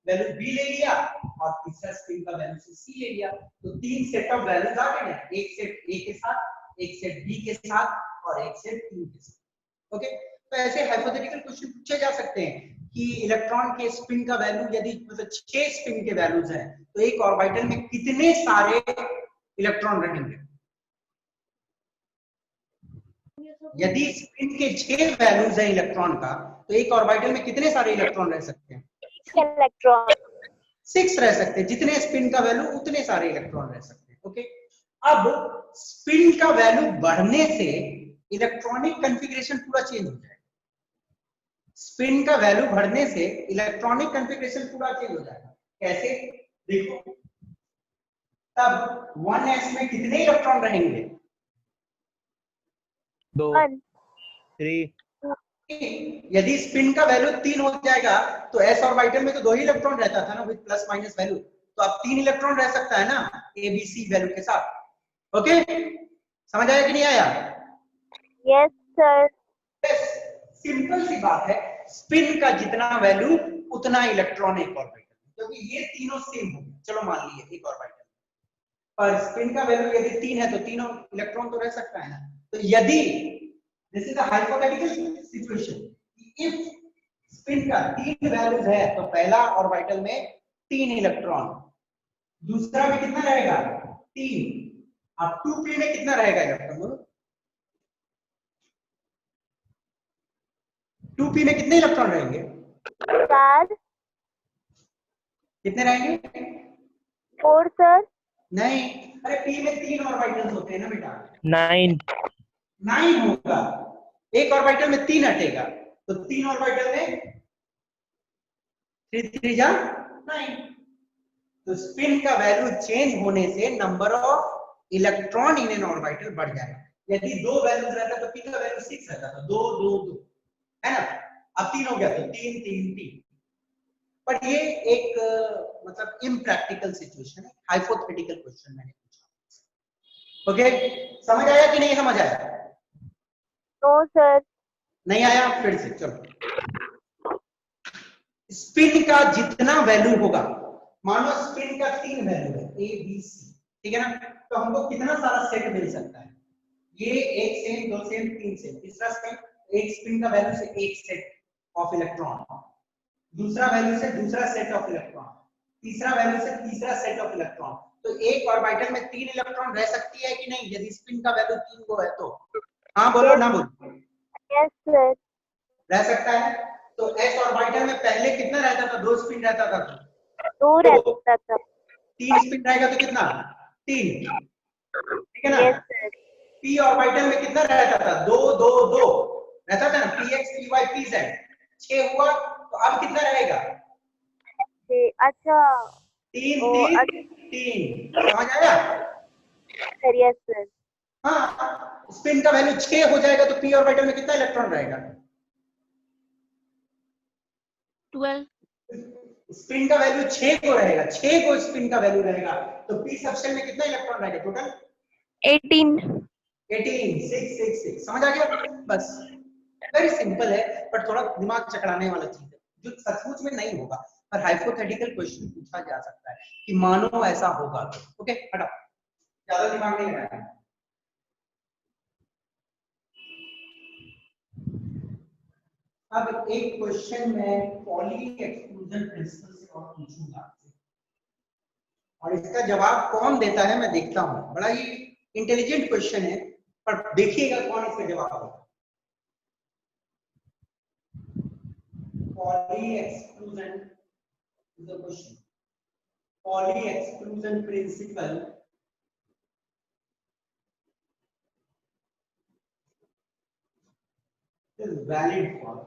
वैल्यू बी ले लिया और तीसरा स्पिन का वैल्यू सी ले लिया। तो तीन सेट ऑफ वैल्यूज आ गए हैं, एक सेट ए के साथ, एक सेट बी के साथ और एक सेट सी के साथ। ओके, तो ऐसे हाइपोथेटिकल क्वेश्चन पूछे जा सकते हैं कि इलेक्ट्रॉन के स्पिन का वैल्यू यदि मतलब 6 स्पिन के वैल्यूज हैं तो एक ऑर्बिटल में कितने सारे इलेक्ट्रॉन रहेंगे? यदि स्पिन के 6 वैल्यूज हैं इलेक्ट्रॉन का, तो एक ऑर्बिटल में कितने सारे इलेक्ट्रॉन रह सकते हैं? इलेक्ट्रॉन 6 रह सकते हैं। जितने स्पिन का वैल्यू उतने सारे इलेक्ट्रॉन रह सकते हैं। ओके, अब स्पिन का वैल्यू बढ़ने से इलेक्ट्रॉनिक कॉन्फ़िगरेशन पूरा चेंज हो जाएगा। स्पिन का वैल्यू बढ़ने से इलेक्ट्रॉनिक कॉन्फ़िगरेशन पूरा चेंज हो जाएगा। कैसे? देखो, तब 1s में कितने इलेक्ट्रॉन रहेंगे? 2 1 3 यदि स्पिन का वैल्यू 3 हो जाएगा तो s ऑर्बिटल में तो 2 ही इलेक्ट्रॉन रहता था ना, विद प्लस माइनस वैल्यू, तो अब 3 इलेक्ट्रॉन रह सकता है ना ए बी सी वैल्यू के साथ। ओके, समझ आया कि नहीं आया? Yes sir. सिंपल सी बात है, स्पिन का जितना वैल्यू उतना इलेक्ट्रॉन एक ऑर्बिटल में, क्योंकि ये तीनों सेम हो गए। चलो मान लिए एक ऑर्बिटल, पर स्पिन का वैल्यू यदि 3 है तो तीनों इलेक्ट्रॉन तो रह सकता है ना। तो यदि this is a hypothetical situation, if spin का 3 वैल्यूज है तो पहला ऑर्बिटल में 3 इलेक्ट्रॉन, दूसरा में कितना रहेगा? 3। अब 2p में कितना रहेगा इलेक्ट्रॉन? 2p में कितने इलेक्ट्रॉन रहेंगे? 4 कितने रहेंगे? 4 सर। नहीं, अरे p में 3 ऑर्बिटल्स होते हैं ना बेटा। 9 9 होगा, एक ऑर्बिटल में 3 हटेगा, तो 3 ऑर्बिटल में 3 3 जा 9। तो स्पिन का वैल्यू चेंज होने से number of electron in N orbital बढ़ जाएगा। यदि 2 वैल्यूज रहता तो p का वैल्यू 6 रहता था, 2 2 2 है ना। अब 3 हो गया तो 3 3 3। बट ये एक मतलब इम्प्रैक्टिकल सिचुएशन है, हाइपोथेटिकल क्वेश्चन मैंने पूछा। ओके, समझ आया कि नहीं समझ आया? No sir. नहीं आया? फिर से चलो, स्पिन का जितना वैल्यू होगा, मानो स्पिन का 3 वैल्यू है ए बी सी, ठीक है ना, तो हमको कितना सारा सेट मिल सकता है? ये एक सेम, दो सेम, तीन सेम, तीसरा सेम, एक स्पिन का वैल्यू से एक सेट ऑफ इलेक्ट्रॉन, दूसरा वैल्यू से दूसरा सेट ऑफ इलेक्ट्रॉन, तीसरा वैल्यू से तीसरा सेट ऑफ इलेक्ट्रॉन। तो एक ऑर्बिटल में 3 इलेक्ट्रॉन रह सकती है कि नहीं यदि स्पिन का वैल्यू 3 को है तो? हाँ बोलो ना बोलो। Yes sir. रह सकता है। तो s ऑर्बिटल में पहले कितना रहता था? 2 स्पिन रहता था, 2 रहता था। 3 स्पिन रहेगा तो कितना? 3, ठीक है ना। Yes sir. p ऑर्बिटल में कितना रहता था? 2 2 2 रहता था ना, px py pz, 6 हुआ, तो अब कितना रहेगा? अच्छा 3 ओ, 3 3। समझ आया? Sir yes sir. हाँ, स्पिन का वैल्यू 6 हो जाएगा तो p ऑर्बिटल में कितना इलेक्ट्रॉन रहेगा? 12. स्पिन का वैल्यू 6 को रहेगा, 6 को स्पिन का वैल्यू रहेगा, तो p सबशेल में कितना इलेक्ट्रॉन रहेगा टोटल? 18. 18 6 6 6। समझ आ गया? बस वेरी सिंपल है, पर थोड़ा दिमाग चकराने वाला चीज है जो सचमुच में नहीं होगा, पर हाइपोथेटिकल क्वेश्चन पूछा जा सकता है कि मानो ऐसा होगा तो। ओके, हटा, ज्यादा दिमाग नहीं लगाना। अब एक क्वेश्चन मैं पॉली एक्सक्लूजन प्रिंसिपल से और पूछूंगा आपसे, और इसका जवाब कौन देता है मैं देखता हूं। बड़ा ही इंटेलिजेंट क्वेश्चन है, पर देखिएगा कौन इसका जवाब होगा। Pauli exclusion is the question. Pauli exclusion principle is valid for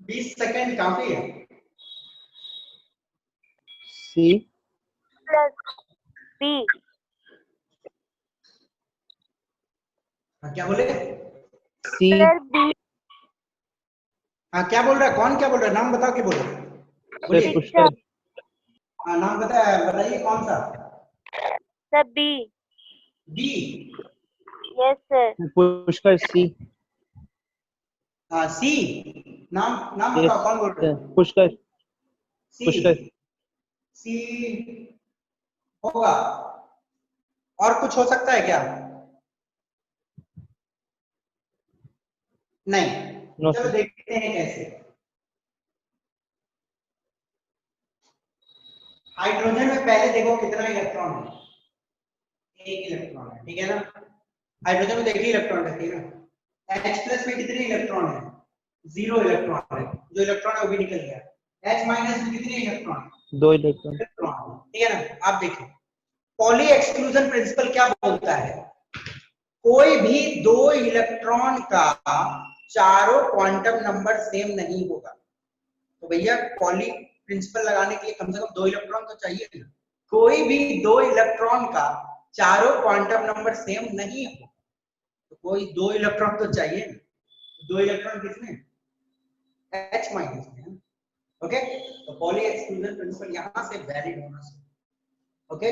20 second काफी है। C plus B. हाँ, क्या बोले? C Sir, B. हाँ, क्या बोल रहा है? कौन क्या बोल रहा है? नाम बताओ, क्या बोल रहा है? सर बोलिए। पुष्कर हाँ, नाम बताइए कौन सा? Sir, B. B. Yes, sir. Pushkar C हाँ, सी। नाम नाम yes बताओ, कौन बोल रहा sir, है? पुष्कर सी। पुष्कर सी होगा। और कुछ हो सकता है क्या? नहीं। नो चलो सर देखते हैं कैसे। हाइड्रोजन में पहले देखो कितना इलेक्ट्रॉन है। एक इलेक्ट्रॉन है, ठीक है ना? हाइड्रोजन में देखिए इलेक्ट्रॉन रहती है ना। H प्लस में कितने इलेक्ट्रॉन है? 0 इलेक्ट्रॉन है। जो इलेक्ट्रॉन है वो भी निकल गया। H माइनस में कितने इलेक्ट्रॉन है? 2 इलेक्ट्रॉन इलेक्ट्रॉन, ठीक है ना? आप देखिए पॉली एक्सक्लूजन प्रिंसिपल क्या बोलता है? कोई भी दो इलेक्ट्रॉन का चारों क्वांटम नंबर सेम नहीं होगा। तो भैया पॉली प्रिंसिपल लगाने के लिए कम से कम 2 इलेक्ट्रॉन तो चाहिए ना। कोई भी 2 इलेक्ट्रॉन का चारों क्वांटम नंबर सेम नहीं हो, तो कोई 2 इलेक्ट्रॉन तो चाहिए ना। 2 इलेक्ट्रॉन किसमें? H माइनस में। ओके, तो पॉली एक्सक्लूजन प्रिंसिपल यहां से वैलिड होना चाहिए। ओके,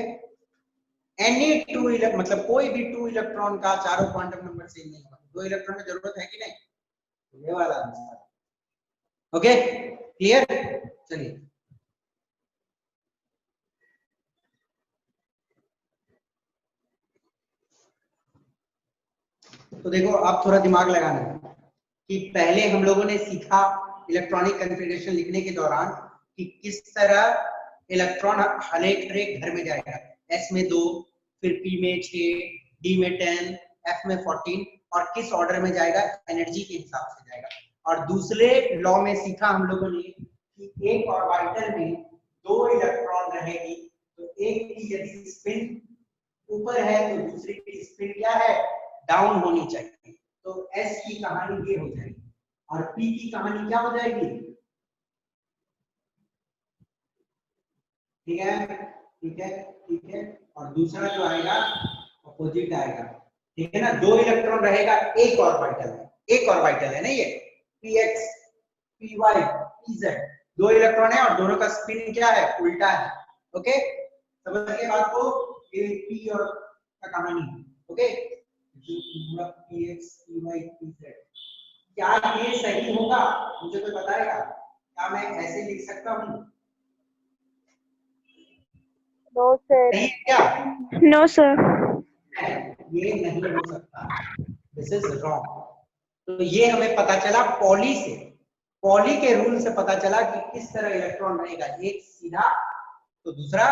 एनी 2 मतलब कोई भी 2 इलेक्ट्रॉन का चारों क्वांटम नंबर सेम नहीं होगा। 2 इलेक्ट्रॉन की जरूरत है कि नहीं? ये वाला आंसर। Okay, clear? चलिए तो देखो, आप थोड़ा दिमाग लगाना कि पहले हम लोगों ने सीखा इलेक्ट्रॉनिक कॉन्फ़िगरेशन लिखने के दौरान कि किस तरह इलेक्ट्रॉन हर एक घर में जाएगा। एस में 2, फिर पी में 6, डी में 10, एफ में 14 और किस ऑर्डर में जाएगा, एनर्जी के हिसाब से जाएगा। और दूसरे लॉ में सीखा हम लोगों ने कि एक ऑर्बिटल में 2 इलेक्ट्रॉन रहेगी, तो एक की यदि स्पिन ऊपर है तो दूसरी की स्पिन क्या है, डाउन होनी चाहिए। तो एस की कहानी ये हो जाएगी और पी की कहानी क्या हो जाएगी? ठीक है, ठीक है, ठीक है। और दूसरा जो आएगा अपोजिट आएगा, ठीक है ना? 2 इलेक्ट्रॉन रहेगा एक ऑर्बिटल में, एक ऑर्बिटल है ना ये, px py pz 2 इलेक्ट्रॉन है और दोनों का स्पिन क्या है, उल्टा है। ओके, समझ गए बात को? ये p और का कहानी। ओके, पूरा px py pz, क्या ये सही होगा? मुझे कोई बताएगा? क्या मैं ऐसे लिख सकता हूँ? No, sir. नहीं है क्या? No, sir. ये नहीं हो सकता, दिस इज रॉन्ग। तो ये हमें पता चला पॉली से, पॉली के रूल से पता चला कि किस तरह इलेक्ट्रॉन रहेगा, एक सीधा तो दूसरा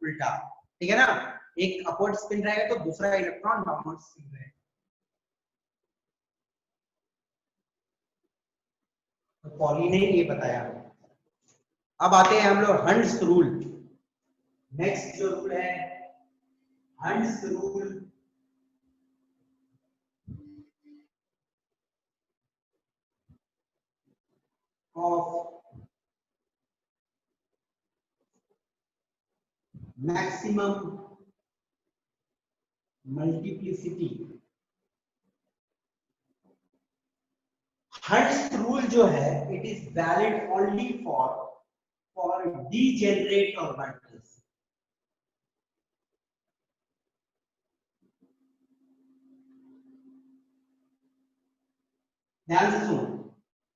उल्टा, ठीक है ना? एक अपवर्ड स्पिन रहेगा तो दूसरा इलेक्ट्रॉन डाउनवर्ड स्पिन रहेगा। तो पॉली ने ये बताया। अब आते हैं हम लोग हंड्स रूल। नेक्स्ट जो रूल है Hund's rule, of maximum multiplicity। Hund's rule जो है it is valid only for degenerate orbitals. ध्यान से सुनो,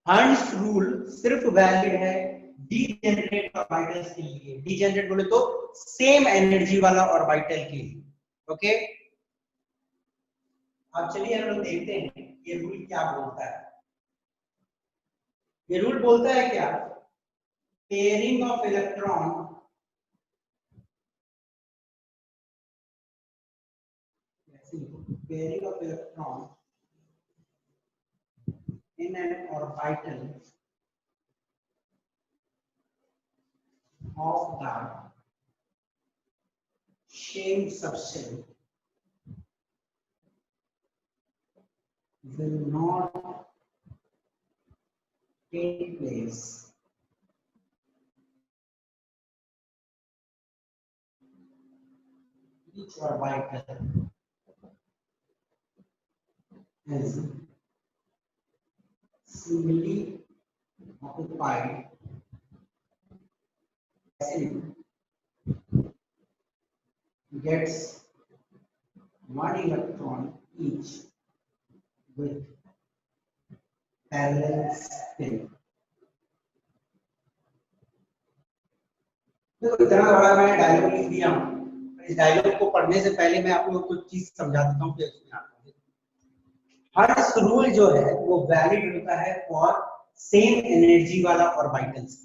हंड्स रूल सिर्फ वैलिड है डीजेनरेट ऑर्बिटल्स के लिए, डीजेनरेट बोले तो सेम एनर्जी वाला ऑर्बिटल के लिए। ओके, अब चलिए हम लोग देखते हैं ये रूल क्या बोलता है। ये रूल बोलता है क्या, pairing of electron pairing of electron in an orbital of the same subshell will not take place each orbital is singly occupied gets one electron each with parallel spin। देखो इतना बड़ा मैंने डायलॉग लिख दिया हूं, इस डायलॉग को पढ़ने से पहले मैं आप लोगों को कुछ चीज समझा देता हूं। हर रूल जो है वो वैलिड होता है फॉर सेम एनर्जी वाला ऑर्बिटल्स।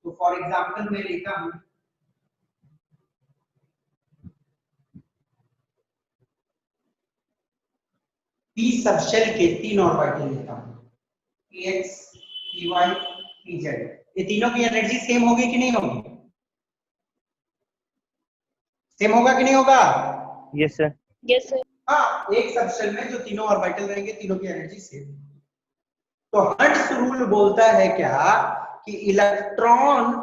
तो फॉर एग्जांपल मैं लेता हूं पी सबशेल के 3 ऑर्बिटल लेता हूं, px py pz। ये तीनों की एनर्जी सेम होगी कि नहीं होगी? सेम होगा कि नहीं होगा? Yes sir. Yes, sir. हाँ, एक सबशेल में जो तीनों ऑर्बिटल रहेंगे तीनों की एनर्जी सेम। तो हर्ट्ज रूल बोलता है क्या कि इलेक्ट्रॉन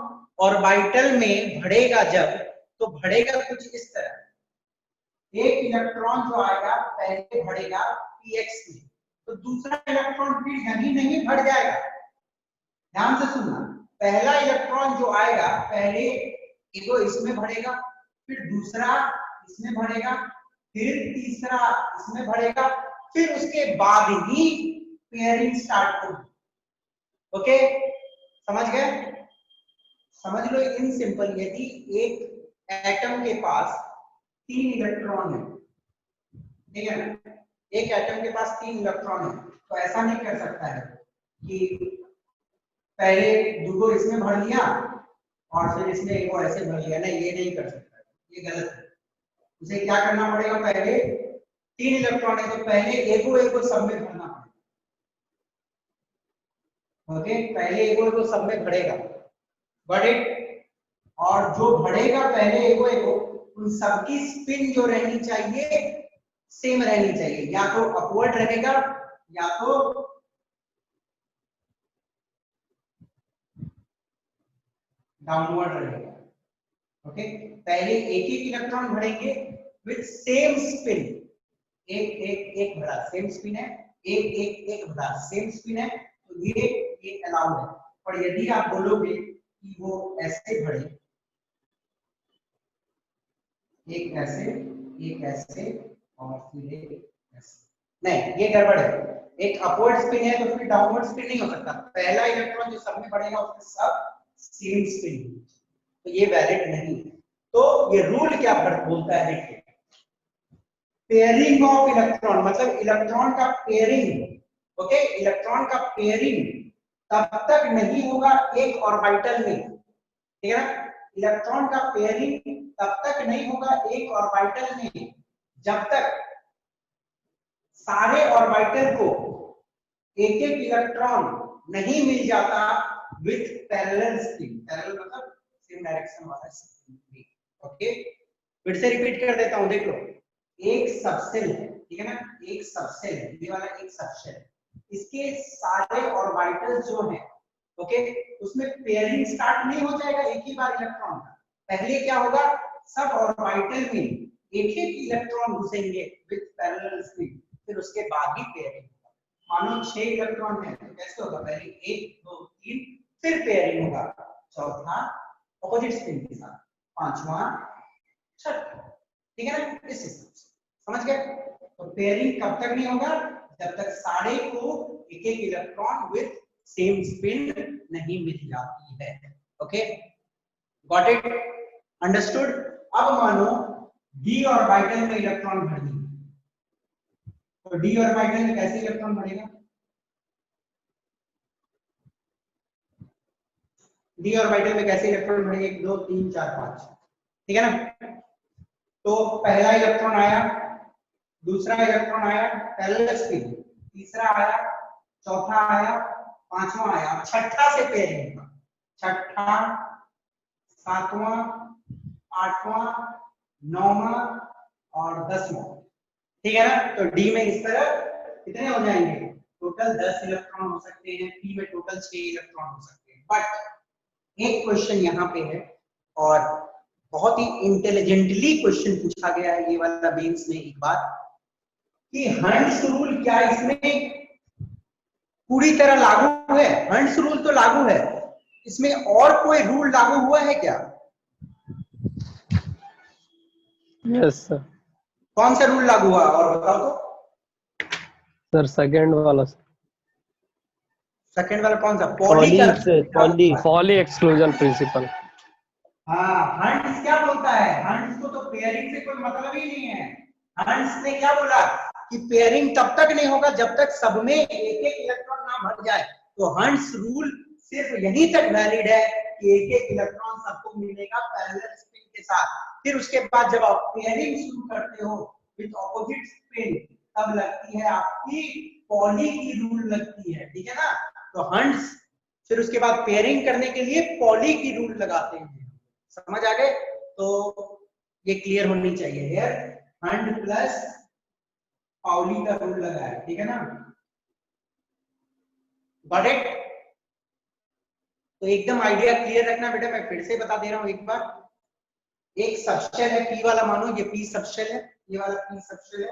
ऑर्बिटल में बढ़ेगा जब, तो बढ़ेगा कुछ इस तरह, एक इलेक्ट्रॉन जो आएगा पहले बढ़ेगा px में, तो दूसरा इलेक्ट्रॉन फिर यहीं नहीं बढ़ जाएगा। ध्यान से सुनना, पहला इलेक्ट्रॉन जो आएगा पहले एगो इसमें बढ़ेगा, फिर दूसरा इसमें बढ़ेगा, फिर तीसरा इसमें बढ़ेगा, फिर उसके बाद ही पेयरिंग स्टार्ट होगी। ओके, समझ गए? समझ लो इन सिंपल, यदि एक एटम के पास 3 इलेक्ट्रॉन है, ठीक है ना, एक एटम के पास 3 इलेक्ट्रॉन है, तो ऐसा नहीं कर सकता है कि पहले दूगो इसमें भर लिया और फिर इसमें एक और ऐसे भर लिया, नहीं, ये नहीं कर सकता, ये गलत है। उसे क्या करना पड़ेगा, पहले 3 इलेक्ट्रॉन है तो पहले एगो सब में भरना पड़ेगा। ओके, पहले एगो सब में भरेगा, बट इट, और जो बढ़ेगा पहले एगो उन सबकी स्पिन जो रहनी चाहिए सेम रहनी चाहिए, या तो अपवर्ड रहेगा या तो डाउनवर्ड रहेगा। ओके, पहले एक इलेक्ट्रॉन भरेंगे विद सेम स्पिन, एक भरा सेम स्पिन है, एक भरा सेम स्पिन है, तो ये अलाउड है। और यदि आप बोलोगे कि वो ऐसे भरे, एक ऐसे और फिर एक ऐसे, नहीं, ये गड़बड़ है। एक अपवर्ड स्पिन है तो फिर डाउनवर्ड स्पिन नहीं हो सकता, पहला इलेक्ट्रॉन जो सब में बढ़ेगा उसके सब सेम स्पिन, तो ये वैलिड नहीं है। तो ये रूल क्या बोलता है, देखिए, पेयरिंग ऑफ इलेक्ट्रॉन मतलब इलेक्ट्रॉन का पेयरिंग। ओके, इलेक्ट्रॉन का पेयरिंग तब तक नहीं होगा एक ऑर्बिटल में, ठीक है ना, इलेक्ट्रॉन का पेयरिंग तब तक नहीं होगा एक ऑर्बिटल में जब तक सारे ऑर्बिटल को एक इलेक्ट्रॉन नहीं मिल जाता विथ पैरेलल स्पिन। पैरेलल मतलब सेम डायरेक्शन वाला स्पिन। ओके, फिर से रिपीट कर देता हूं, देख लो, एक सबसेल है, ठीक है ना, एक सबसेल है, ये वाला एक सबसेल है, इसके सारे ऑर्बिटल जो हैं, ओके, उसमें पेयरिंग स्टार्ट नहीं हो जाएगा एक ही बार इलेक्ट्रॉन का। पहले क्या होगा, सब ऑर्बिटल में एक इलेक्ट्रॉन घुसेंगे विद पैरेलल स्पिन, फिर उसके बाद ही पेयरिंग होगा। मानो 6 इलेक्ट्रॉन है तो कैसे होगा, पहले 1 2 3, फिर पेयरिंग होगा, चौथा ऑपोजिट स्पिन के साथ, पांचवा छठा, ठीक है ना, इस हिसाब से समझ गए। तो पेयरिंग कब तक नहीं होगा, जब तक सारे को एक इलेक्ट्रॉन विद सेम स्पिन नहीं मिल जाती है। Okay, got it, understood. अब मानो डी ऑर्बिटल में इलेक्ट्रॉन भर दिए, तो डी ऑर्बिटल में कैसे इलेक्ट्रॉन भरेगा? डी ऑर्बिटल में कैसे इलेक्ट्रॉन भरेंगे? 1 2 3 4 5, ठीक है ना? तो पहला इलेक्ट्रॉन आया, दूसरा इलेक्ट्रॉन आया, पैरेलल स्पिन, तीसरा आया, चौथा आया, पांचवा आया, छठा से पेयरिंग होगा, छठा, सातवां, आठवां, नौवां और 10वां, ठीक है ना? तो डी में इस तरह कितने हो जाएंगे? टोटल 10 इलेक्ट्रॉन हो सकते हैं, पी में टोटल 6 इलेक्ट्रॉन हो सकते हैं। बट एक क्वेश्चन यहाँ पे है, और बहुत ही इंटेलिजेंटली क्वेश्चन पूछा गया है ये वाला मेंस में एक बार, कि हंड्स रूल क्या इसमें पूरी तरह लागू है? हंड्स रूल तो लागू है, इसमें और कोई रूल लागू हुआ है क्या? Yes sir. कौन सा रूल लागू हुआ और बताओ तो? सर सेकंड वाला, सेकंड वाला कौन सा? Poly exclusion principal. हाँ, हंड्स क्या बोलता है? हंड्स को तो पेयरिंग से कोई मतलब ही नहीं है। हंड्स ने क्या बोला कि पेयरिंग तब तक नहीं होगा जब तक सब में एक एक इलेक्ट्रॉन ना भर जाए। तो हंड्स रूल सिर्फ यहीं तक वैलिड है कि एक एक इलेक्ट्रॉन सबको मिलेगा पैरेलल स्पिन के साथ। फिर उसके बाद जब आप पेयरिंग शुरू करते हो विद ऑपोजिट स्पिन, तब लगती है आपकी पॉली की रूल लगती है, ठीक है ना? तो हंड्स फिर उसके बाद पेयरिंग करने के लिए पॉली की रूल लगाते हैं। समझ आ गए? तो ये क्लियर होनी चाहिए यार, हंड प्लस पाउली का रूल लगा है, ठीक है ना? Got it? तो एकदम आइडिया क्लियर रखना बेटा, मैं फिर से बता दे रहा हूं एक बार। एक सबशेल है पी वाला, मानो ये पी सबशेल है, ये वाला पी सबशेल है।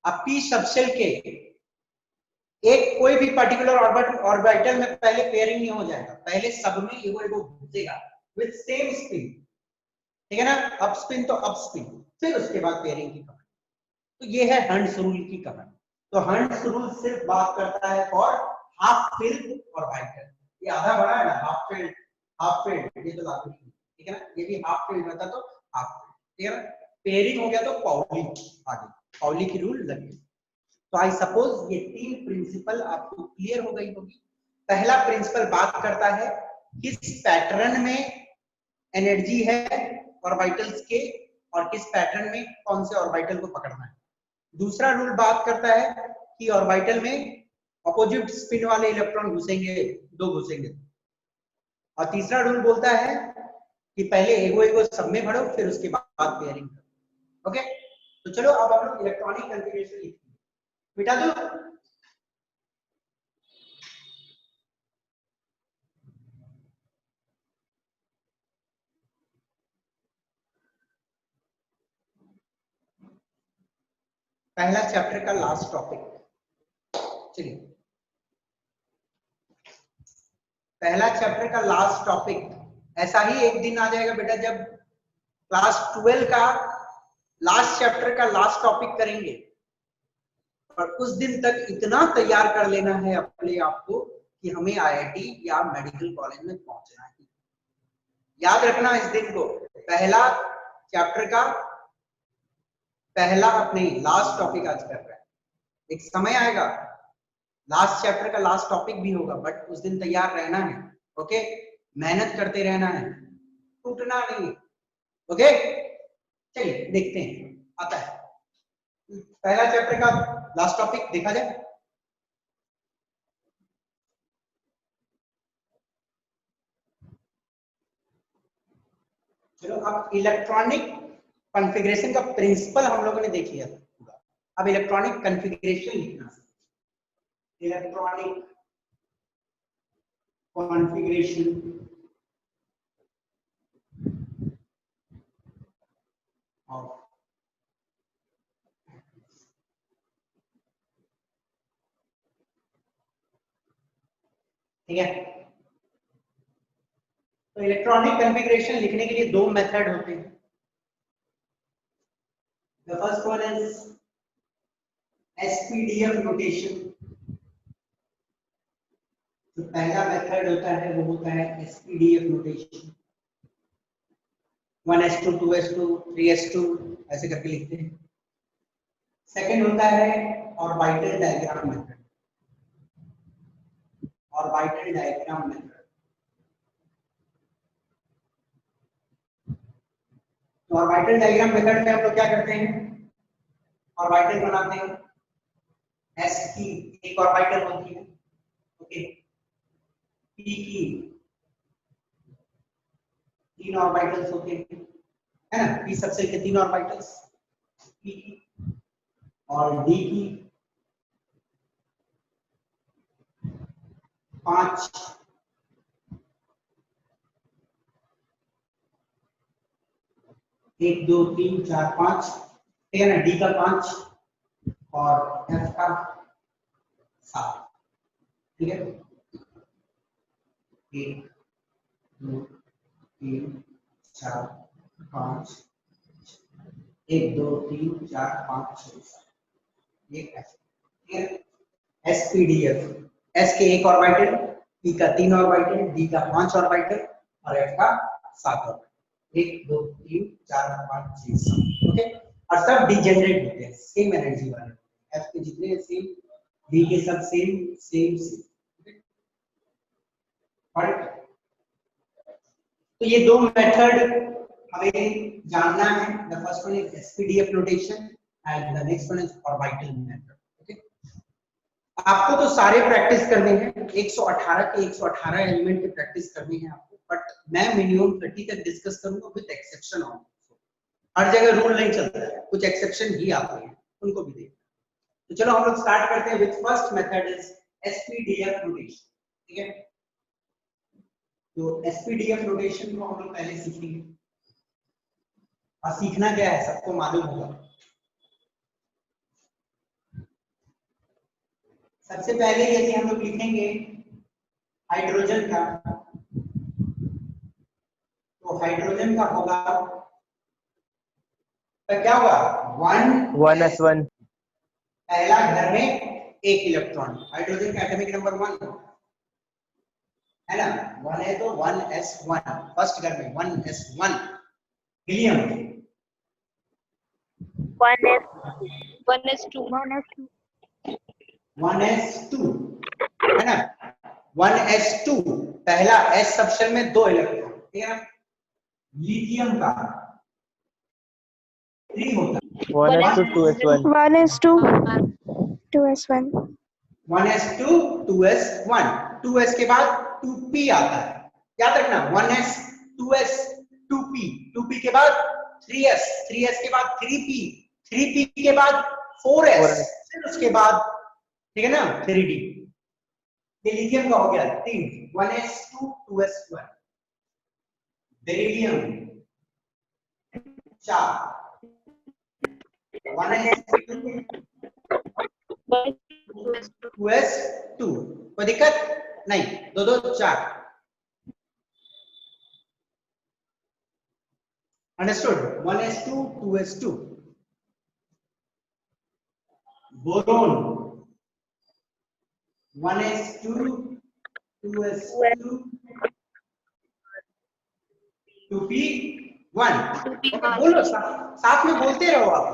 अब पी सबशेल के एक कोई भी पर्टिकुलर ऑर्बिटल में पहले पेयरिंग नहीं हो जाएगा, पहले सब में एगो एगो घुसेगा विद सेम स्पिन, ठीक है ना? अप स्पिन तो अप स्पिन, फिर उसके बाद पेयरिंग की कहानी। तो ये है हंड्स रूल की कहानी। तो हंड्स रूल सिर्फ बात करता है फॉर हाफ फिल्ड ऑर्बिटल। ये आधा बड़ा है ना, हाफ फिल्ड ये तो लागू नहीं, ठीक है ना? ये भी हाफ फिल्ड रहता तो हाफ फिल्ड, ठीक है ना? पेयरिंग हो गया तो पाउली, आगे पाउली की रूल लगी। तो आई सपोज ये 3 प्रिंसिपल आपको क्लियर हो गई होगी। पहला प्रिंसिपल बात करता है किस पैटर्न में एनर्जी है ऑर्बिटल्स के और किस पैटर्न में कौन से ऑर्बिटल को पकड़ना है। दूसरा रूल बात करता है कि ऑर्बिटल में अपोजिट स्पिन वाले इलेक्ट्रॉन घुसेंगे, 2 घुसेंगे। और तीसरा रूल बोलता है कि पहले एगो एगो सब में भरो, फिर उसके बाद पेयरिंग करो। ओके, तो चलो अब हम लोग इलेक्ट्रॉनिक कॉन्फ़िगरेशन लिखते हैं। मिटा दो। पहला चैप्टर का लास्ट टॉपिक, चलिए पहला चैप्टर का लास्ट टॉपिक। ऐसा ही एक दिन आ जाएगा बेटा जब क्लास 12 का लास्ट चैप्टर का लास्ट टॉपिक करेंगे, और उस दिन तक इतना तैयार कर लेना है अपने आप को कि हमें आईआईटी या मेडिकल कॉलेज में पहुंचना है। याद रखना इस दिन को, पहला चैप्टर का पहला अपने लास्ट टॉपिक आज कर रहा है। एक समय आएगा लास्ट चैप्टर का लास्ट टॉपिक भी होगा, बट उस दिन तैयार रहना है। ओके, मेहनत करते रहना है, टूटना नहीं। ओके, चलिए देखते हैं आता है पहला चैप्टर का लास्ट टॉपिक देखा जाए। चलो अब इलेक्ट्रॉनिक कॉन्फ़िगरेशन का प्रिंसिपल हम लोगों ने देख लिया पूरा। अब इलेक्ट्रॉनिक कॉन्फ़िगरेशन लिखना है। इलेक्ट्रॉनिक कॉन्फ़िगरेशन ऑफ ठीक है। तो इलेक्ट्रॉनिक कॉन्फ़िगरेशन लिखने के लिए 2 मेथड होते हैं। The first one is SPDF notation जो पहला मेथड होता है वो होता है SPDF notation, 1s2 2s2 3s2 ऐसे करके लिखते हैं। सेकंड होता है orbital diagram method, orbital diagram method. तो ऑर्बिटल डायग्राम मेथड में हम लोग क्या करते हैं, ऑर्बिटल बनाते हैं, एस की एक ऑर्बिटल होती है, ओके, पी की 3 ऑर्बिटल्स होते हैं, है ना, पी सबसे के 3 ऑर्बिटल्स, पी की और डी की 5, एक दो तीन चार 5, ठीक है ना, डी का 5 और एफ का 7, ठीक है, 1 2 3 4 5, 1 2 3 4 5 6 7, ये ठीक है, एसपीडीएफ, एस के एक ऑर्बिटल, पी का 3 ऑर्बिटल, डी का 5 ऑर्बिटल और एफ का 7 ऑर्बिटल, 1 2 3 4 5 6 7, ओके। और सब डिजेनरेट होते हैं, सेम एनर्जी वाले, एफ के जितने सेम, डी के सब सेम सेम सेम, राइट। तो ये दो मेथड हमें जानना है, the first one is SPDF notation and the next one is orbital method, okay. आपको तो सारे प्रैक्टिस करने हैं, 118 के 118 एलिमेंट की प्रैक्टिस करनी है आपको, बट मैं मिनिमम 30 तक डिस्कस करूंगा विद एक्सेप्शन ऑफ, हर जगह रूल नहीं चलता है, कुछ एक्सेप्शन भी आते हैं, उनको भी देखना। तो चलो हम लोग स्टार्ट करते हैं with first method is SPDF notation, ठीक है। तो एसपीडीएफ नोटेशन को हम लोग पहले सीखेंगे, और सीखना क्या है सबको मालूम होगा। सबसे पहले यदि हम लोग लिखेंगे हाइड्रोजन का, तो हाइड्रोजन का होगा, तो क्या होगा 1s1 पहला घर में एक इलेक्ट्रॉन, हाइड्रोजन का एटॉमिक नंबर 1 है ना, 1 है तो 1s1, फर्स्ट घर में 1s1। हीलियम 1s2 1s2 है ना, 1s2 पहला s सबशेल में 2 इलेक्ट्रॉन, ठीक है ना। लिथियम का 3 होता है, 1s2 2s1 1s2 2s1 1s2 2s1, 2s के बाद 2p आता है, याद रखना 1s 2s 2p, 2p के बाद 3s, 3s के बाद 3p, 3p के बाद 4s, फिर उसके बाद ठीक है ना 3d। ये लिथियम का हो गया 3, 1s2 2s1। Beryllium 4, 1s2 2s2, कोई दिक्कत नहीं, 2 2 4, understood, 1s2 2s2। Boron 1s2 2s2 2p1, बोलो साथ में बोलते रहो आप,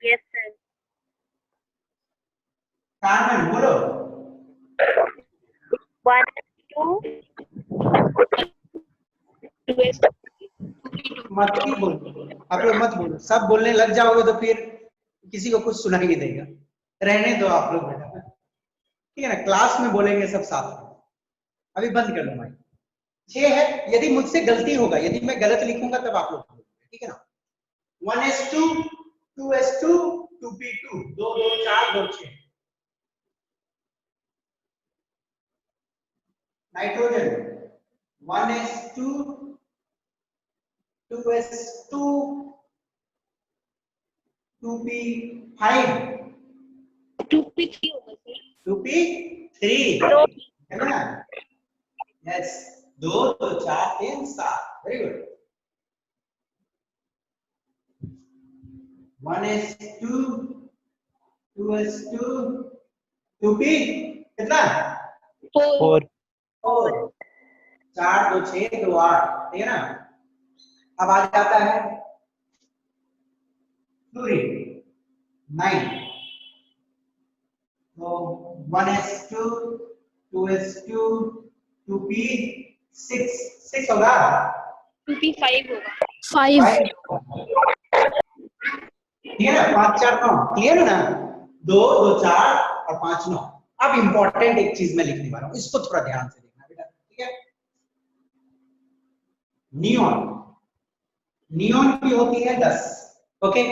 Yes, sir. कार्बन बोलो 1s2 मत ही बोलो, आप लोग मत बोलो, सब बोलने लग जाओगे तो फिर किसी को कुछ सुनाई नहीं देगा, रहने दो आप लोग बेटा, ठीक है ना, क्लास में बोलेंगे सब साथ में। अभी बंद कर दो भाई, 6 है, यदि मुझसे गलती होगा, यदि मैं गलत लिखूंगा तब आप लोग बोलोगे, ठीक है ना। 1s2 2s2 2p2, 2 2 4 2 6। Nitrogen 1s2 2s2 2p5 2p3 होगा सर, 2p3 है ना, yes 2 2 4 3 7, very good. 1s2 2s2 2p कितना 4 4 4 2 6 2 8, ठीक है ना। अब आ जाता है 3 9, तो 1s2 2s2 2p6 6 होगा 2p5 होगा। 5. ठीक है ना। 5 4 9, क्लियर है ना। 2 2 4 और 5 9। अब इंपॉर्टेंट एक चीज मैं लिखने वाला हूं, इसको थोड़ा ध्यान से देखना बेटा, ठीक है। नियॉन, नियॉन की होती है 10, ओके।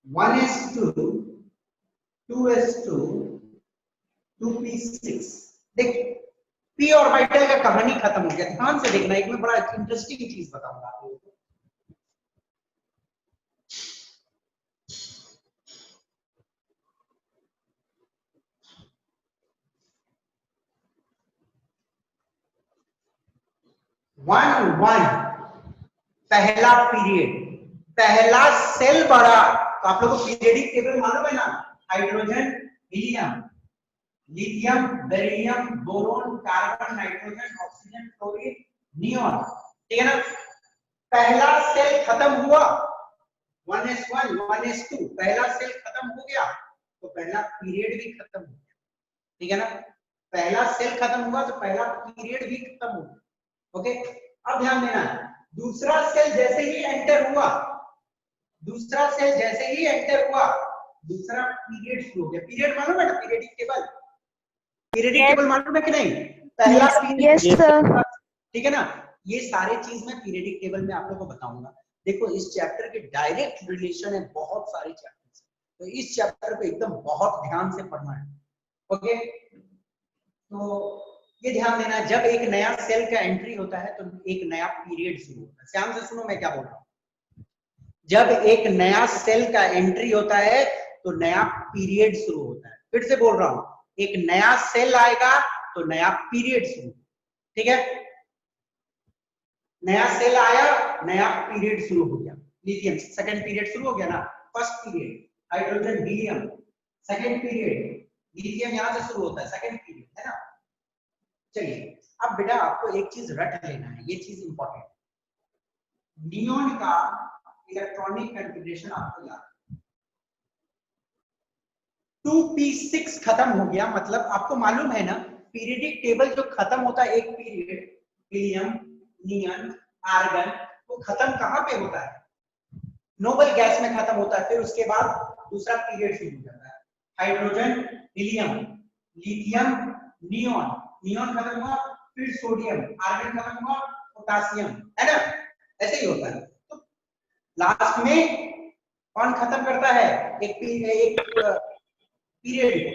1s2 2s2 2p6। देख पी ऑर्बिटल का कहानी खत्म हो गया, ध्यान से देखना। एक मैं बड़ा इंटरेस्टिंग चीज बताऊंगा आप लोगों को। वन वन पहला पीरियड, पहला सेल बढ़ा, तो आप लोगों को पीरियडिक टेबल मालूम है ना। Hydrogen, helium, lithium, beryllium, boron, carbon, nitrogen, oxygen, fluorine, neon, ठीक है ना। पहला सेल खत्म हुआ 1s1 1s2, पहला सेल खत्म हो गया तो पहला पीरियड भी खत्म हो गया, ठीक है ना। पहला सेल खत्म हुआ तो पहला पीरियड भी खत्म हो गया, ओके। अब ध्यान देना, दूसरा सेल जैसे ही एंटर हुआ, दूसरा सेल जैसे ही एंटर हुआ, दूसरा पीरियड शुरू हो गया। पीरियड मालूम है ना, पीरियडिक टेबल, पीरियडिक टेबल मालूम है कि नहीं। पहला Yes, sir. ठीक है ना। ये सारे चीज मैं पीरियडिक टेबल में आप लोगों को बताऊंगा। देखो इस चैप्टर के डायरेक्ट रिलेशन है बहुत सारे चैप्टर से, तो इस चैप्टर पे एकदम बहुत ध्यान से पढ़ना है, ओके। तो ये ध्यान देना, जब एक नया सेल का एंट्री होता है तो एक नया पीरियड शुरू होता है। ध्यान से सुनो मैं क्या बोल रहा हूँ। जब एक नया सेल का एंट्री होता है तो नया पीरियड शुरू होता है। फिर से बोल रहा हूं, एक नया सेल आएगा तो नया पीरियड शुरू, ठीक है। नया सेल आया, नया पीरियड शुरू हो गया। लिथियम सेकंड पीरियड शुरू हो गया ना, first period. Hydrogen, helium second period, lithium यहां से शुरू होता है, सेकंड पीरियड, है ना। चलिए अब बेटा आपको एक चीज रट लेना है, ये चीज इंपॉर्टेंट। नियॉन का इलेक्ट्रॉनिक कॉन्फ़िगरेशन आपको याद है। 2p6 खत्म हो गया, मतलब आपको मालूम है ना पीरियडिक टेबल जो खत्म होता है, एक पीरियड हीलियम, नियन, आर्गन, वो खत्म कहां पे होता है, नोबल गैस में खत्म होता है। फिर उसके बाद दूसरा पीरियड शुरू हो जाता है। Hydrogen, helium, lithium, neon, neon खत्म हुआ, फिर सोडियम, आर्गन खत्म हुआ, पोटेशियम, है ना। ऐसे ही होता है। तो लास्ट में कौन खत्म करता है, एक पीरियड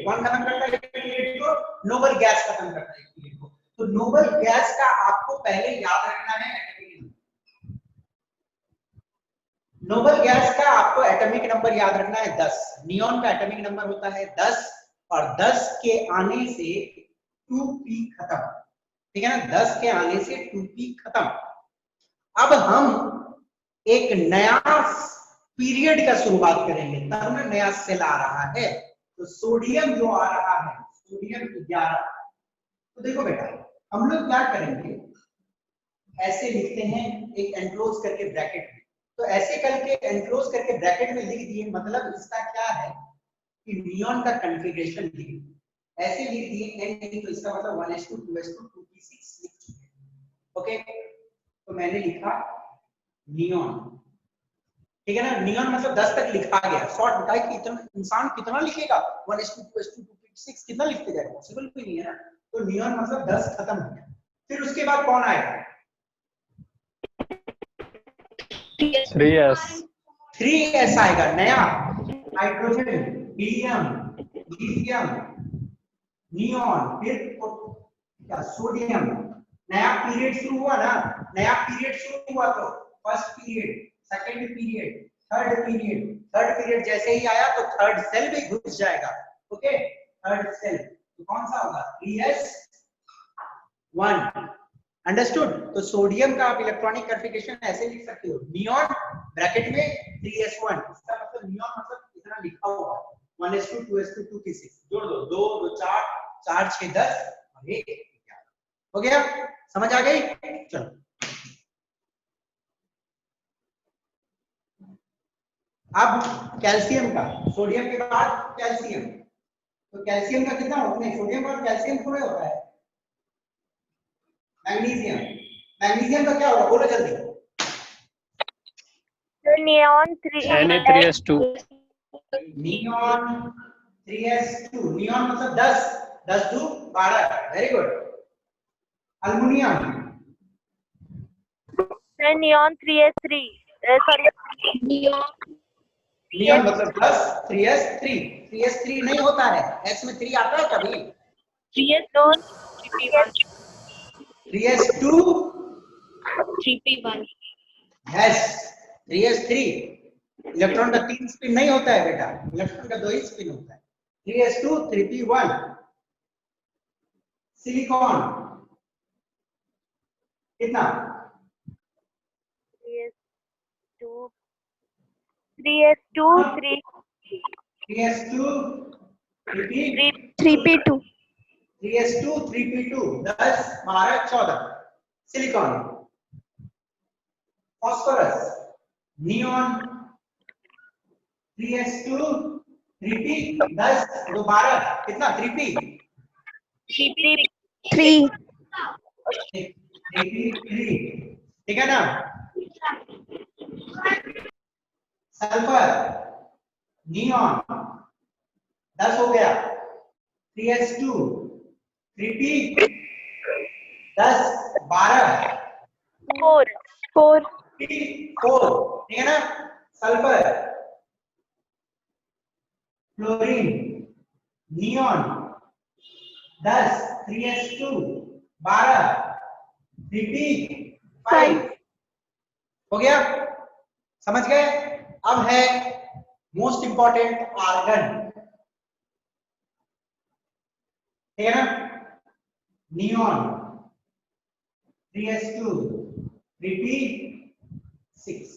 कौन खत्म करता है, एक पीरियड को नोबल गैस खत्म करता है, एक पीरियड को। तो नोबल गैस का आपको पहले याद रखना है एटॉमिक नंबर। नोबल गैस का आपको एटॉमिक नंबर याद रखना है 10। नियॉन का एटॉमिक नंबर होता है 10 और 10 के आने से 2p खत्म, ठीक है ना। 10 के आने से 2p खत्म। अब हम एक नया पीरियड का शुरुआत करेंगे, तब में नया सेल आ रहा है। तो सोडियम जो आ रहा है, सोडियम 11। तो देखो बेटा हम लोग क्या करेंगे, ऐसे लिखते हैं एक एनक्लोज करके ब्रैकेट में। तो ऐसे करके एनक्लोज करके ब्रैकेट में लिख दिए, मतलब इसका क्या है कि नियॉन का कॉन्फ़िगरेशन लिख दिए, ऐसे लिख दिए n, तो इसका मतलब 1s2 2s2 2p6 लिख चुके हैं, ओके। तो मैंने लिखा नियॉन, ठीक है ना। नियॉन मतलब 10 तक लिखा गया। शॉर्ट बताए कि इतना इंसान कितना लिखेगा, 1s2 2s2 2p6 कितना लिखते जाएगा, पॉसिबल भी नहीं है ना। तो नियॉन मतलब 10 खत्म हो गया। फिर उसके बाद कौन आएगा, 3s 3s आएगा नया। हाइड्रोजन, हीलियम, लिथियम, नियॉन, फिर क्या सोडियम। नया पीरियड शुरू हुआ ना, नया पीरियड शुरू हुआ तो first period, second period, third period. Third period जैसे ही आया तो थर्ड सेल भी घुस जाएगा, ओके। थर्ड सेल तो कौन सा होगा, 3s1, अंडरस्टूड। तो सोडियम का आप इलेक्ट्रॉनिक कॉन्फ़िगरेशन ऐसे लिख सकते हो, नियॉन ब्रैकेट में 3s1, इसका मतलब नियॉन मतलब इतना लिखा हुआ है, 1s2 2s2 2p6 जोड़ दो, 2 2 4 4 6 10 और ये 11। हो गया, समझ आ गई? चलो अब कैल्शियम का, सोडियम के बाद कैल्शियम, तो कैल्शियम का कितना होता है? सोडियम और कैल्शियम थोड़े होता है। मैग्नीशियम, मैग्नीशियम का क्या होगा बोलो जल्दी। Neon 3 Na3S2 neon 3s2, neon मतलब 10, 10 2 12, very good. Aluminium, neon 3s3 sorry neon मतलब 10, 3s3, 3s3 नहीं होता है, s में 3 आता है कभी? 3s 3s2, 3p1 yes 3s3, electron का 3 स्पिन नहीं होता है बेटा, इलेक्ट्रॉन का 2 ही स्पिन होता है। 3s2 3p1। सिलिकॉन कितना? 3s2 3 3s2 3p, 3p2 3s2 3p2, 10 12 14। Silicon. Phosphorus, neon 3s2 3p, 10 2 12 कितना? 3p 3 3p3, ठीक है ना? सल्फर, नियॉन 10 हो गया, 3s2 3p 10 12 4 4 4, ठीक है ना? Sulphur, fluorine, neon 10 3s2 12 3p 5, हो गया, समझ गए? अब है मोस्ट इंपॉर्टेंट आर्गन, ठीक है ना? नियॉन 3s2 3p 6,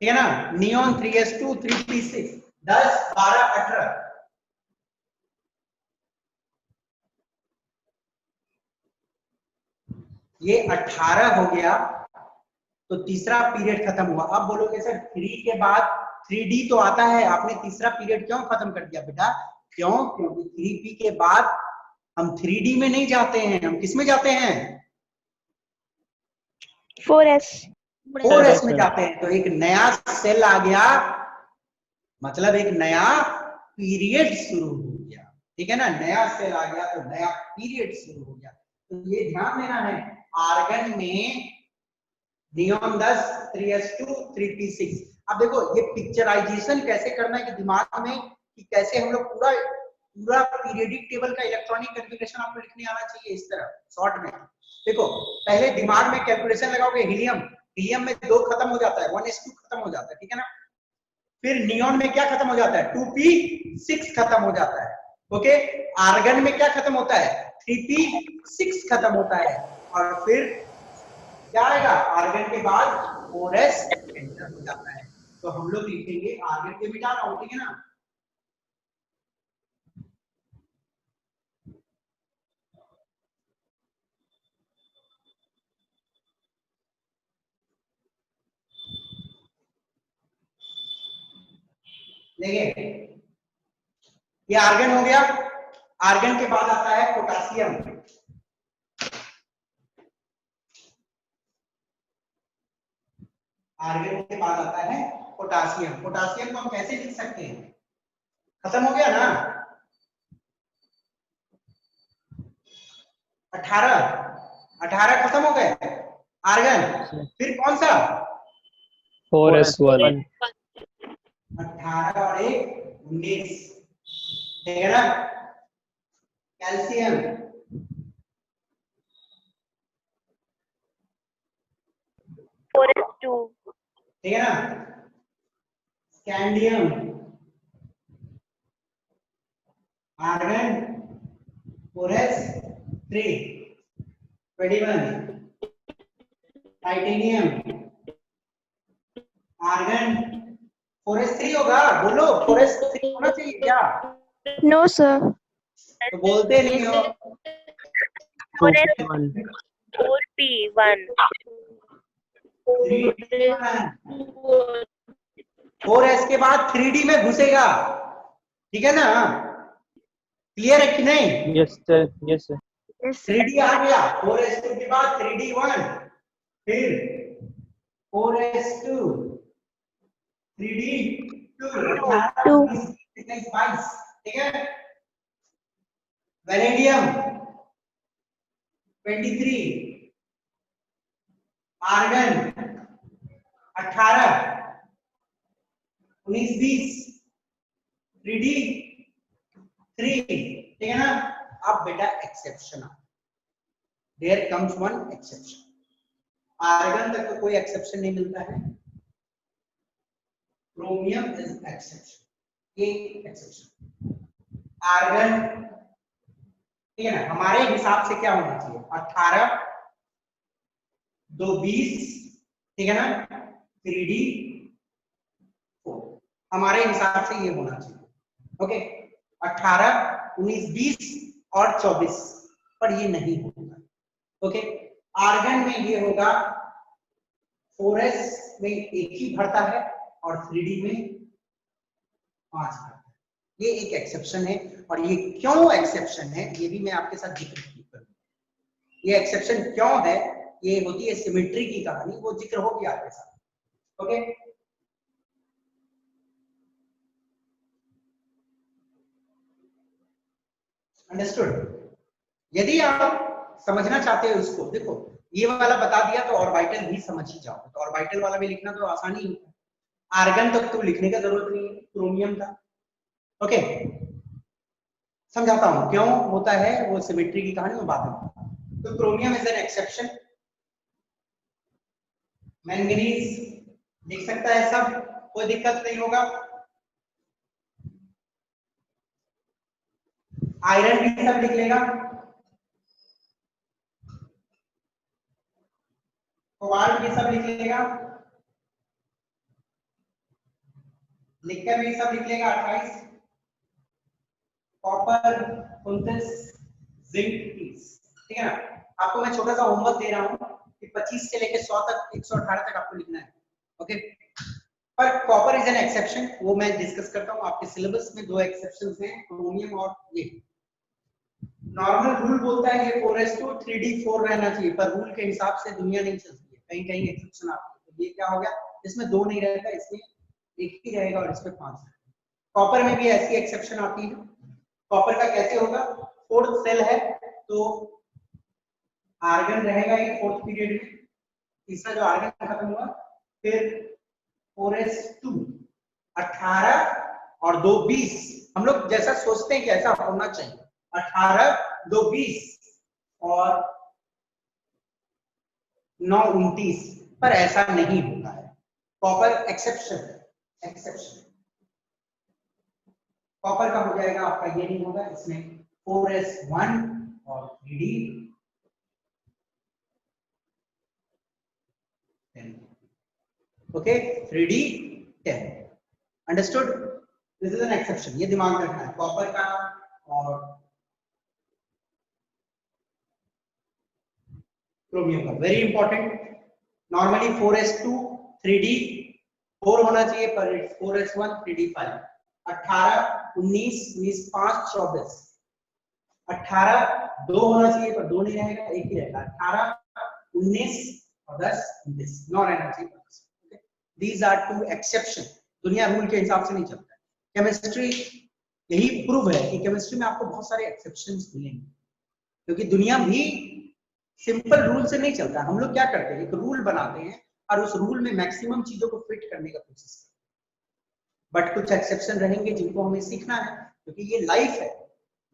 ठीक है ना? Neon 3s2 3p6, 10 12 18। ये 18 हो गया, तो तीसरा पीरियड खत्म हुआ। अब बोलोगे सर 3 के बाद 3d तो आता है, आपने तीसरा पीरियड क्यों खत्म कर दिया बेटा? क्यों? क्योंकि 3p के बाद हम 3d में नहीं जाते हैं, हम किस में जाते हैं? 4s 4s में जाते हैं। तो एक नया सेल आ गया, मतलब एक नया पीरियड शुरू हो गया, ठीक है ना? नया सेल आ गया तो नया पीरियड शुरू हो गया। तो ये ध्यान देना है, आर्गन में नियॉन 10 3s2 3p6। अब देखो ये पिक्चराइजेशन कैसे करना है कि दिमाग में, कि कैसे हम लोग पूरा पीरियडिक टेबल का इलेक्ट्रॉनिक कॉन्फ़िगरेशन आपको लिखने आना चाहिए इस तरह शॉर्ट में। देखो पहले दिमाग में कैलकुलेशन लगाओगे, हीलियम, हीलियम में 2 खत्म हो जाता है, 1s2 खत्म हो जाता है, ठीक है ना? फिर नियॉन में क्या खत्म हो जाता है? 2p6 खत्म हो जाता है, ओके? आर्गन में क्या खत्म होता है? 3p6 खत्म होता है, और फिर क्या आएगा? आर्गन के बाद 4s एंटर हो जाता है। तो हम लोग लिखेंगे आर्गन के मिटाना हो, ठीक है ना? देखिए ये आर्गन हो गया। आर्गन के बाद आता है पोटासियम। आर्गन के बाद आता है पोटासियम। पोटासियम को हम कैसे लिख सकते हैं? खत्म हो गया ना? 18 खत्म हो गए आर्गन। फिर कौन सा? 4s1 18 और 1 19, ठीक है ना? कैल्शियम, ठीक है ना? Scandium, argon 4s3 21, titanium, argon 4s3 होगा, बोलो 4s3 होना चाहिए क्या? No sir. तो बोलते नहीं हो। 2p1 4p1 4s के बाद 3d में घुसेगा, ठीक है ना? क्लियर है कि नहीं? yes sir, yes sir. 3d आ गया, 4s2 के बाद 3d1, फिर 4s2, 3d2, 22, ठीक है? वेनेडियम 23, आर्गन 18, 19, 20, 3d 3, ठीक है ना? अब बेटा exception, there comes one exception. Argon तक तो कोई एक्सेप्शन नहीं मिलता है, क्रोमियम इज एक्सेप्शन, ये एक्सेप्शन। आर्गन, ठीक है ना? हमारे हिसाब से क्या होना चाहिए? 18, 2 20, ठीक है ना? 3d 4, हमारे हिसाब से ये होना चाहिए। ओके, 18, 19, 20 और 24, पर ये नहीं होगा। ओके, आर्गन में ये होगा 4s में एक ही भरता है और 3d में 5 भरता है। ये एक एक्सेप्शन है, और ये क्यों एक्सेप्शन है ये भी मैं आपके साथ जिक्र करूंगा। ये एक्सेप्शन क्यों है, ये होती है सिमेट्री की कहानी, वो जिक्र होगी आपके साथ। Okay, understood? यदि आप समझना चाहते हो इसको, देखो ये वाला बता दिया तो ऑर्बिटल भी समझ ही जाओ, तो ऑर्बिटल वाला भी लिखना तो आसानी ही है। आर्गन तक तो लिखने का जरूरत नहीं है, क्रोमियम का। ओके, समझाता हूं क्यों होता है, वो सिमेट्री की कहानी में बात है। तो chromium is an exception, manganese लिख सकता है सब, कोई दिक्कत नहीं होगा। आयरन भी सब लिख लेगा, कोबाल्ट भी सब लिख लेगा, निकल भी सब लिख लेगा 28, कॉपर 29, जिंक 30, ठीक है ना? आपको मैं छोटा सा होमवर्क दे रहा हूं कि 25 से लेकर 100 तक, 118 तक आपको लिखना है। ओके, पर कॉपर इज एन एक्सेप्शन, वो मैं डिस्कस करता हूं आपके सिलेबस में। 2 एक्सेप्शंस हैं, क्रोमियम और ये। नॉर्मल रूल बोलता है ये 4s2 3d4 रहना चाहिए, पर रूल के हिसाब से दुनिया नहीं चलती है, कहीं कहीं एक्सेप्शन आती है। तो ये क्या हो गया, इसमें 2 नहीं रहेगा, इसमें 1 ही रहेगा और इसमें 5 रहेगा। कॉपर में भी ऐसी एक्सेप्शन आती है। कॉपर का कैसे होगा, 4th सेल है तो आर्गन रहेगा ये 4th पीरियड में, तीसरा जो आर्गन खत्म हुआ, फिर 4s2 18 और 2 20, हम लोग जैसा सोचते हैं कि ऐसा होना चाहिए, 18 2 20 और 9 29, पर ऐसा नहीं होता है। कॉपर एक्सेप्शन, एक्सेप्शन कॉपर का हो जाएगा आपका, ये नहीं होगा, इसमें 4s1 और 3d 10, okay, 3d 10, understood? This is an exception, ये दिमाग में रखना है कॉपर का। और क्रोमियम का very important, normally 4s2 3d 4 होना चाहिए, पर इट्स 4s1 3d 5, 18 19 20 5 24, 18 2 होना चाहिए पर 2 नहीं रहेगा, एक ही रहेगा, 18 19 और 10 19, 9 रहना चाहिए। These are 2 exception, दुनिया रूल के हिसाब से नहीं चलता है। केमिस्ट्री यही प्रूव है कि केमिस्ट्री में आपको बहुत सारे एक्सेप्शंस मिलेंगे, क्योंकि दुनिया भी सिंपल रूल से नहीं चलता। हम लोग क्या करते हैं, एक रूल बनाते हैं और उस रूल में मैक्सिमम चीजों को फिट करने का कोशिश करते हैं, बट कुछ एक्सेप्शन रहेंगे जिनको हमें सीखना है, क्योंकि ये लाइफ है,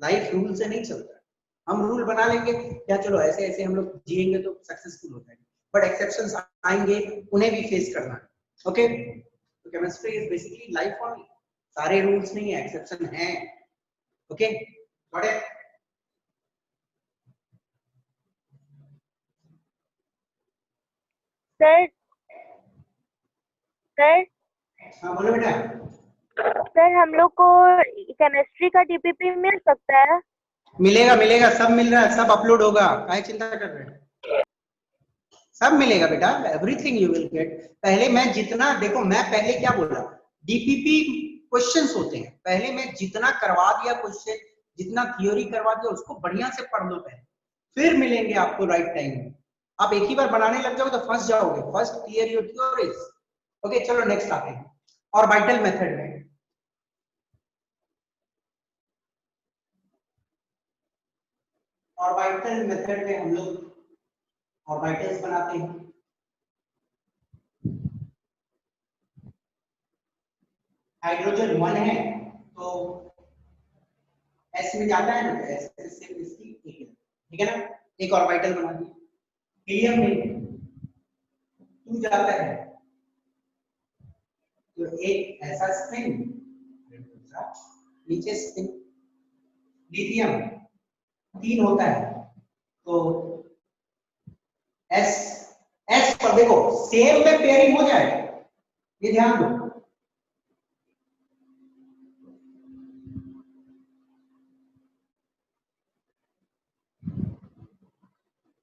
लाइफ रूल से नहीं चलता है। हम रूल बना लेंगे क्या, चलो ऐसे ऐसे हम लोग जिएंगे तो सक्सेसफुल हो जाएंगे, बट एक्सेप्शंस आएंगे, उन्हें भी फेस करना है। ओके, तो chemistry is basically life only, सारे रूल्स नहीं है, एक्सेप्शन है। Okay, got it? Sir sir हाँ बोलो बेटा। सर हम लोग को केमिस्ट्री का टीपीपी मिल सकता है? मिलेगा मिलेगा, सब मिल रहा है, सब अपलोड होगा, काहे चिंता कर रहे हैं, सब मिलेगा बेटा, एवरीथिंग यू विल गेट। पहले मैं जितना, देखो मैं पहले क्या बोला, डीपीपी क्वेश्चंस होते हैं, पहले मैं जितना करवा दिया क्वेश्चन, जितना थ्योरी करवा दिया उसको बढ़िया से पढ़ लो पहले, फिर मिलेंगे आपको राइट टाइम में। आप एक ही बार बनाने लग जाओगे तो फंस जाओगे, first clear your theories. Okay चलो नेक्स्ट आते हैं ऑर्बिटल मेथड में। ऑर्बिटल मेथड में हम लोग ऑर्बिटल्स बनाते हैं। हाइड्रोजन 1 है तो s में जाता है ना, तो s से इसकी एक है, ठीक है ना, एक ऑर्बिटल बना दिया। हीलियम में 2 जाता है तो एक ऐसा स्पिन, दूसरा नीचे स्पिन। लिथियम 3 होता है तो s पर देखो सेम में पेयरिंग हो जाए, ये ध्यान दो।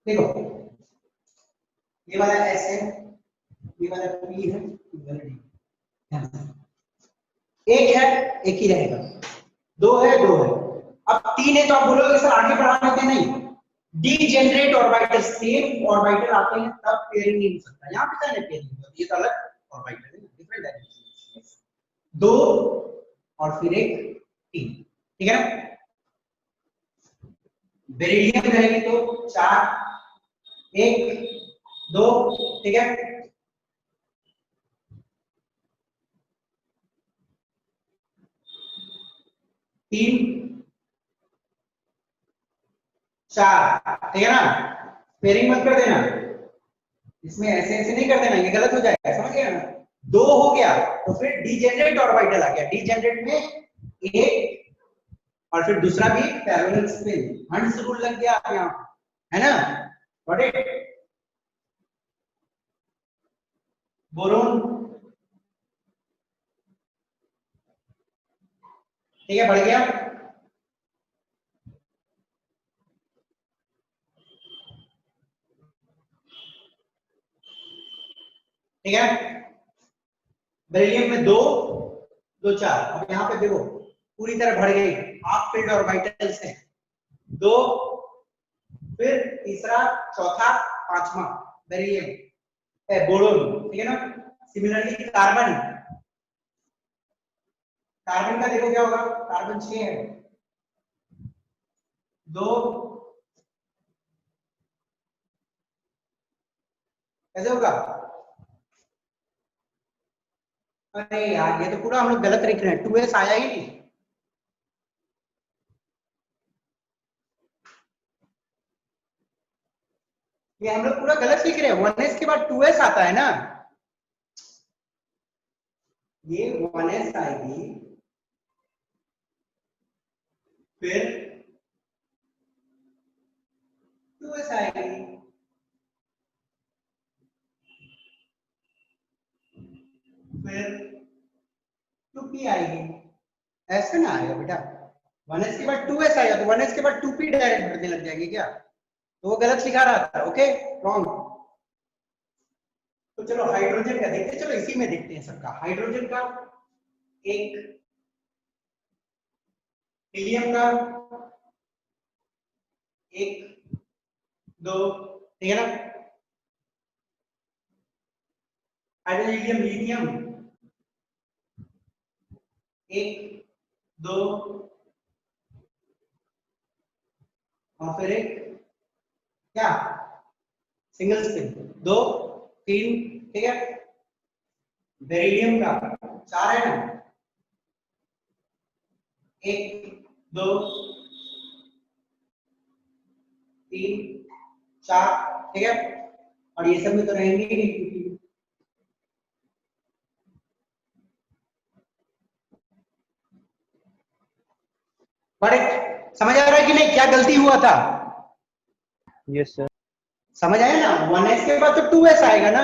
देखो ये वाला S है, ये वाला P है, ये वाला D। एक है, एक ही रहेगा, 2 है 2 है। अब 3 है तो आप बोलोगे सर आगे बढ़ा देते, नहीं, डीजेनरेट ऑर्बिटल, सेम ऑर्बिटल आते हैं तब पेयरिंग नहीं हो सकता, यहाँ पे क्या पेयरिंग, ये तो अलग ऑर्बिटल है, डिफरेंट डायमेंशन, 2 और फिर एक 3, ठीक है ना। बेरिलियम रहेगी तो 4 1 2, ठीक है। तीन 4, ठीक है ना, पेयरिंग मत कर देना, इसमें ऐसे ऐसे नहीं कर देना, ये गलत हो जाएगा, समझ गया ना। 2 हो गया तो फिर डीजेनरेट ऑर्बिटल आ गया, डीजेनरेट में एक और फिर दूसरा भी पैरेलल स्पिन, हंस रूल लग गया यहाँ, है ना, गॉट इट। बोरोन, ठीक है, बढ़ गया, ठीक है। बेरिलियम में 2 2 4, अब यहाँ पे देखो पूरी तरह भर गई, हाफ फील्ड ऑर्बिटल से 2, फिर तीसरा चौथा पांचवा बेरिलियम बोरोन, ठीक है ना। सिमिलरली कार्बन, कार्बन का देखो क्या होगा, कार्बन 6 है, 2 कैसे होगा, अरे यार ये तो पूरा हम लोग गलत लिख रहे हैं, 2s आया ही नहीं, ये हम लोग पूरा गलत लिख रहे हैं, 1s के बाद 2s आता है ना, ये 1s आएगी, फिर 2s आएगी, फिर 2p आएगी, ऐसे ना आएगा बेटा, 1s के बाद 2s आएगा तो 1s के बाद 2p डायरेक्ट भरने लग जाएंगे क्या, तो वो गलत लिखा रहा था, ओके रॉन्ग। तो चलो हाइड्रोजन का देखते हैं, चलो इसी में देखते हैं सबका, हाइड्रोजन का 1, हीलियम का 1 2, ठीक है ना, हाइड्रोजन हीलियम लिथियम 1 2 और फिर एक क्या, सिंगल स्पिन 2 3, ठीक है। बेरिलियम का 4 है ना, 1 2 3 4, ठीक है, और ये सब में तो रहेंगे ही नहीं, क्योंकि बड़े समझ आ रहा है कि नहीं, क्या गलती हुआ था, यस सर। समझ आया ना, 1s के बाद तो 2s आएगा ना,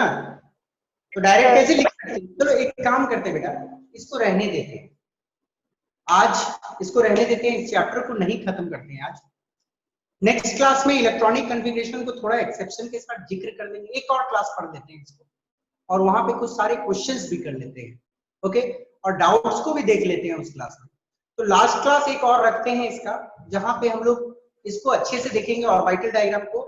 तो डायरेक्ट कैसे लिख सकते हैं। चलो एक काम करते बेटा, इसको रहने देते हैं आज, इसको रहने देते हैं, इस चैप्टर को नहीं खत्म करते हैं आज, नेक्स्ट क्लास में इलेक्ट्रॉनिक कॉन्फ़िगरेशन को थोड़ा एक्सेप्शन के साथ जिक्र कर देंगे, एक और क्लास पढ़ लेते हैं इसको, और वहां पे कुछ सारे क्वेश्चंस भी कर लेते हैं, ओके, और डाउट्स को भी देख लेते हैं उस क्लास में। तो लास्ट क्लास एक और रखते हैं इसका, जहां पे हम लोग इसको अच्छे से देखेंगे ऑर्बिटल डायग्राम को,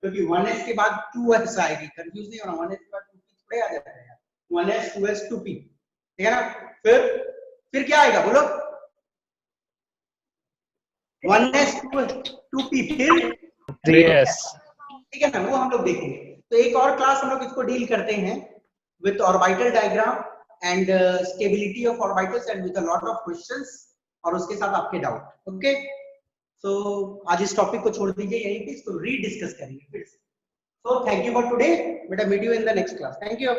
क्योंकि 1s के बाद 2s आएगी, कंफ्यूज नहीं होना, 1s के बाद 2p थोड़े आ जाता है, 1s 2s 2p, ठीक है ना। फिर क्या आएगा बोलो, 1s 2p, फिर 3s। ठीक है ना, वो हम लोग देखेंगे। तो एक और क्लास हम लोग इसको डील करते हैं with orbital diagram and stability of orbitals and with a lot of questions, और उसके साथ आपके डाउट, ओके। सो आज इस टॉपिक को छोड़ दीजिए यहीं पे, इसको रीडिस्कस करेंगे फिर से। So thank you for today, बेटा meet you in the next class, thank you.